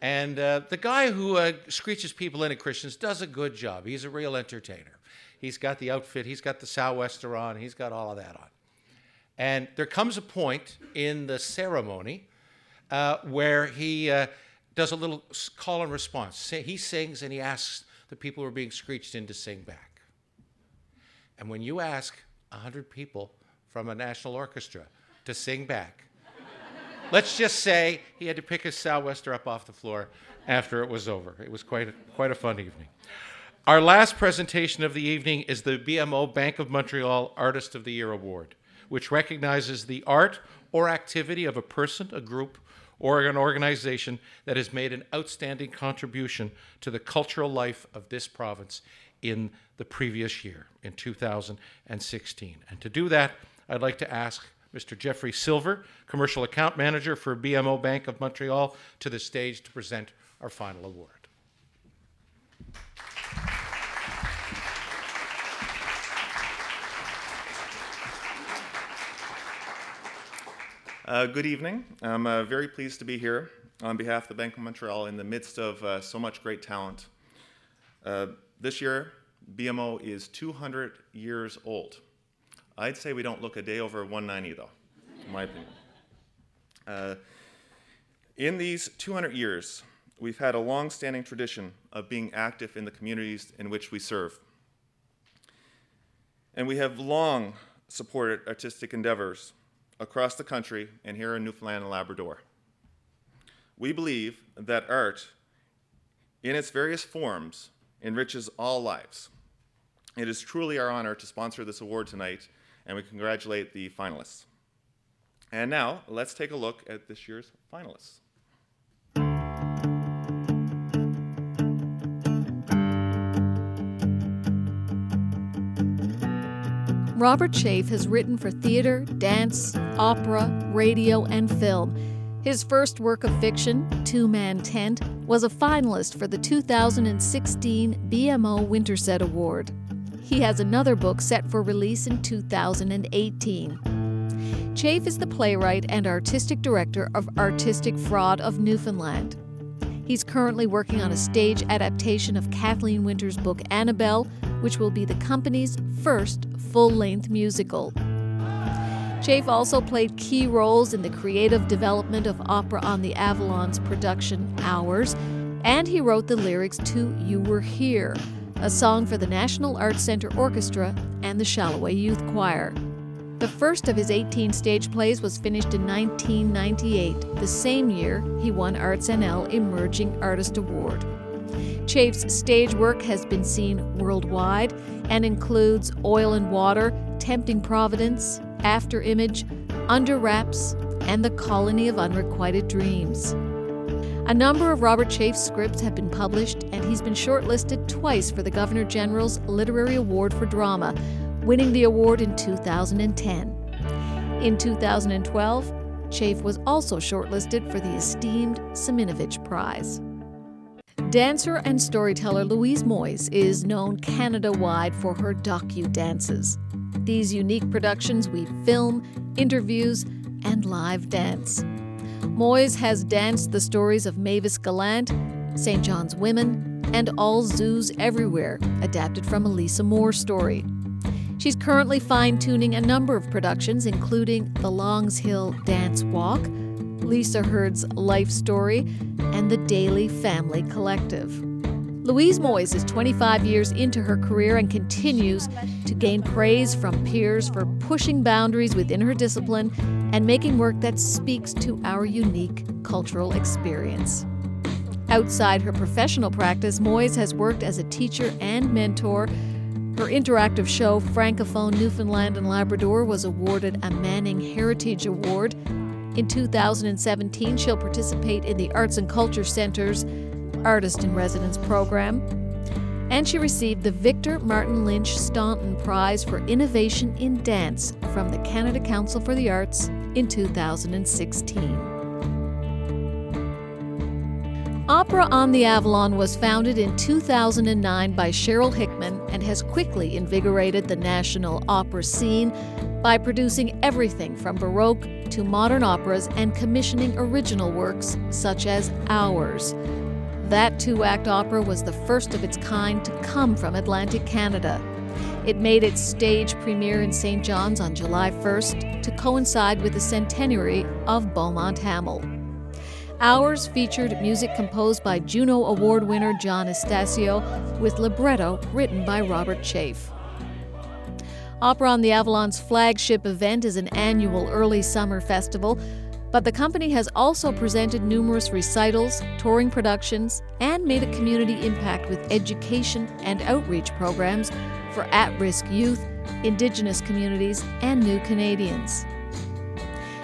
And the guy who screeches people in at Christian's does a good job. He's a real entertainer. He's got the outfit, he's got the sou'wester on, he's got all of that on. And there comes a point in the ceremony where he does a little call and response. He sings and he asks the people who are being screeched in to sing back. And when you ask 100 people from a national orchestra to sing back, let's just say he had to pick his sou'wester up off the floor after it was over. It was quite a fun evening. Our last presentation of the evening is the BMO Bank of Montreal Artist of the Year Award, which recognizes the art or activity of a person, a group, or an organization that has made an outstanding contribution to the cultural life of this province in the previous year, in 2016. And to do that, I'd like to ask Mr. Jeffrey Silver, Commercial Account Manager for BMO Bank of Montreal, to the stage to present our final award. Good evening. I'm very pleased to be here on behalf of the Bank of Montreal in the midst of so much great talent. This year, BMO is 200 years old. I'd say we don't look a day over 190, though, in my opinion. In these 200 years, we've had a long-standing tradition of being active in the communities in which we serve. And we have long supported artistic endeavors across the country and here in Newfoundland and Labrador. We believe that art, in its various forms, enriches all lives. It is truly our honor to sponsor this award tonight, and we congratulate the finalists. And now, let's take a look at this year's finalists. Robert Chafe has written for theater, dance, opera, radio, and film. His first work of fiction, Two Man Tent, was a finalist for the 2016 BMO Winterset Award. He has another book set for release in 2018. Chafe is the playwright and artistic director of Artistic Fraud of Newfoundland. He's currently working on a stage adaptation of Kathleen Winter's book Annabelle, which will be the company's first full-length musical. Chafe also played key roles in the creative development of opera on the Avalon's production Hours, and he wrote the lyrics to You Were Here, a song for the National Arts Centre Orchestra and the Shalloway Youth Choir. The first of his 18 stage plays was finished in 1998, the same year he won ArtsNL Emerging Artist Award. Chafe's stage work has been seen worldwide and includes Oil and Water, Tempting Providence, After Image, Under Wraps, and The Colony of Unrequited Dreams. A number of Robert Chafe's scripts have been published, and he's been shortlisted twice for the Governor General's Literary Award for Drama, winning the award in 2010. In 2012, Chafe was also shortlisted for the esteemed Siminovich Prize. Dancer and storyteller Louise Moyes is known Canada-wide for her docu-dances. These unique productions weave film, interviews, and live dance. Moyes has danced the stories of Mavis Gallant, St. John's Women, and All Zoos Everywhere, adapted from a Lisa Moore story. She's currently fine-tuning a number of productions, including The Longs Hill Dance Walk, Lisa Hurd's Life Story, and the Daily Family Collective. Louise Moyes is 25 years into her career and continues to gain praise from peers for pushing boundaries within her discipline and making work that speaks to our unique cultural experience. Outside her professional practice, Moyes has worked as a teacher and mentor. Her interactive show, Francophone Newfoundland and Labrador, was awarded a Manning Heritage Award. In 2017, she'll participate in the Arts and Culture Centre's Artist in Residence program. And she received the Victor Martin Lynch Staunton Prize for Innovation in Dance from the Canada Council for the Arts in 2016. Opera on the Avalon was founded in 2009 by Cheryl Hickman and has quickly invigorated the national opera scene by producing everything from Baroque to modern operas and commissioning original works such as Hours. That two-act opera was the first of its kind to come from Atlantic Canada. It made its stage premiere in St. John's on July 1st to coincide with the centenary of Beaumont Hamel. Hours featured music composed by Juno Award winner John Estasio with libretto written by Robert Chafe. Opera on the Avalon's flagship event is an annual early summer festival, but the company has also presented numerous recitals, touring productions, and made a community impact with education and outreach programs for at-risk youth, Indigenous communities, and new Canadians.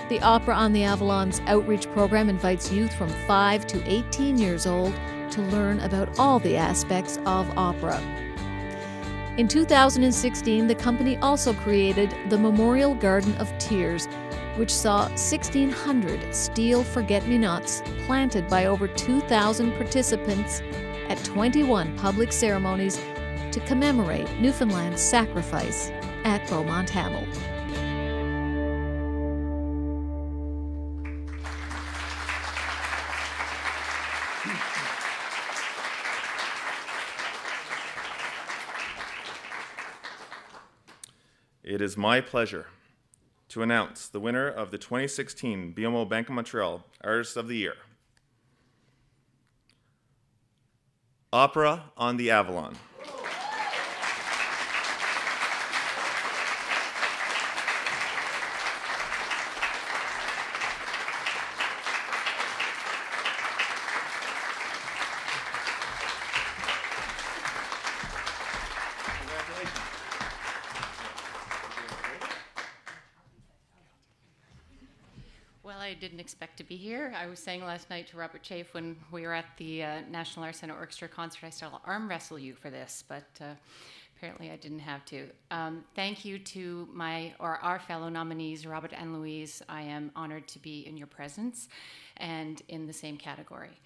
The Opera on the Avalon's outreach program invites youth from 5 to 18 years old to learn about all the aspects of opera. In 2016, the company also created the Memorial Garden of Tears, which saw 1,600 steel forget-me-nots planted by over 2,000 participants at 21 public ceremonies to commemorate Newfoundland's sacrifice at Beaumont Hamel. It is my pleasure to announce the winner of the 2016 BMO Bank of Montreal Artist of the Year. Opera on the Avalon. I didn't expect to be here. I was saying last night to Robert Chafe when we were at the National Arts Centre Orchestra concert, I said, I'll arm wrestle you for this, but apparently I didn't have to. Thank you to our fellow nominees, Robert and Louise. I am honored to be in your presence and in the same category.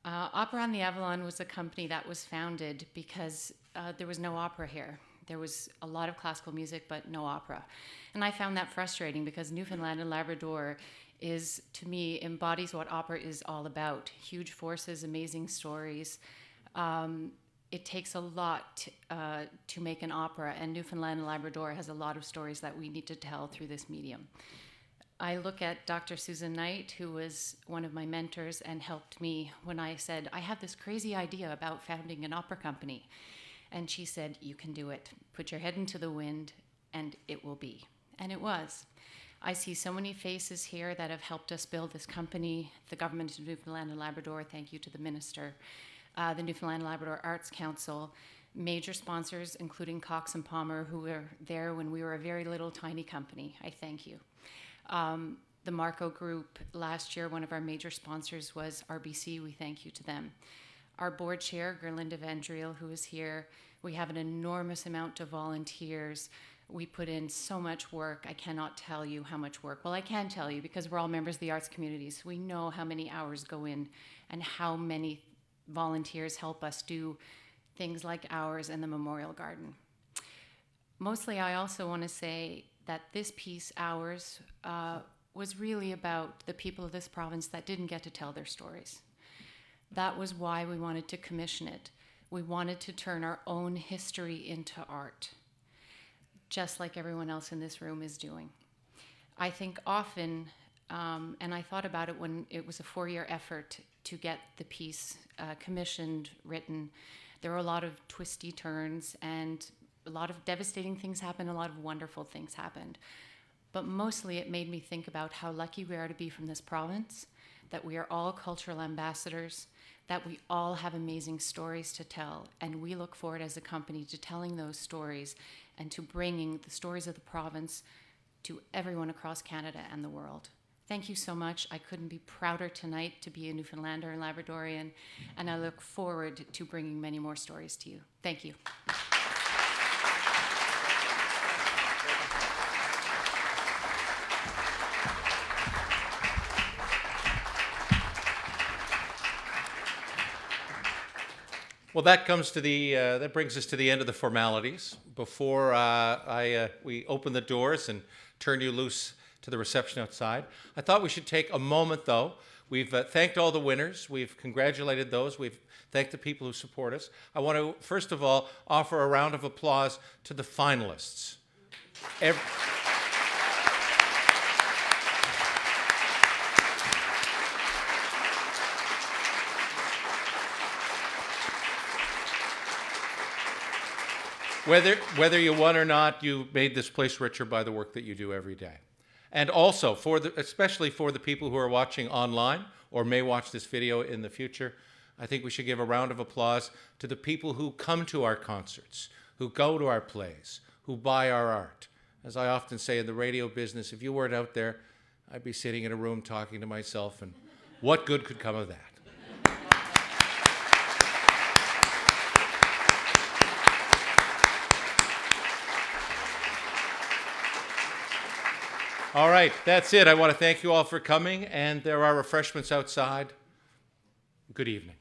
Opera on the Avalon was a company that was founded because there was no opera here. There was a lot of classical music, but no opera. And I found that frustrating because Newfoundland and Labrador is, to me, embodies what opera is all about. Huge forces, amazing stories. It takes a lot to make an opera, and Newfoundland and Labrador has a lot of stories that we need to tell through this medium. I look at Dr. Susan Knight, who was one of my mentors and helped me when I said, I have this crazy idea about founding an opera company. And she said, you can do it. Put your head into the wind, and it will be. And it was. I see so many faces here that have helped us build this company. The government of Newfoundland and Labrador, thank you to the minister. The Newfoundland and Labrador Arts Council, major sponsors, including Cox and Palmer, who were there when we were a very little tiny company. I thank you. The Marco Group, last year, one of our major sponsors was RBC. We thank you to them. Our board chair, Gerlinda Vandriel, who is here. We have an enormous amount of volunteers. We put in so much work. I cannot tell you how much work. Well, I can tell you because we're all members of the arts community, so we know how many hours go in and how many volunteers help us do things like Hours and the Memorial Garden. Mostly, I also want to say that this piece, Hours, was really about the people of this province that didn't get to tell their stories. That was why we wanted to commission it. We wanted to turn our own history into art, just like everyone else in this room is doing. I think often, and I thought about it when it was a 4-year effort to get the piece commissioned, written. There were a lot of twisty turns and a lot of devastating things happened, a lot of wonderful things happened. But mostly it made me think about how lucky we are to be from this province, that we are all cultural ambassadors, that we all have amazing stories to tell, and we look forward as a company to telling those stories and to bringing the stories of the province to everyone across Canada and the world. Thank you so much. I couldn't be prouder tonight to be a Newfoundlander and Labradorian, and I look forward to bringing many more stories to you. Thank you. Well, that comes to the that brings us to the end of the formalities. Before we open the doors and turn you loose to the reception outside, I thought we should take a moment, though. We've thanked all the winners. We've congratulated those. We've thanked the people who support us. I want to, first of all, offer a round of applause to the finalists. Whether you won or not, you made this place richer by the work that you do every day. And also, especially for the people who are watching online or may watch this video in the future, I think we should give a round of applause to the people who come to our concerts, who go to our plays, who buy our art. As I often say in the radio business, if you weren't out there, I'd be sitting in a room talking to myself, and what good could come of that? All right, that's it. I want to thank you all for coming, and there are refreshments outside. Good evening.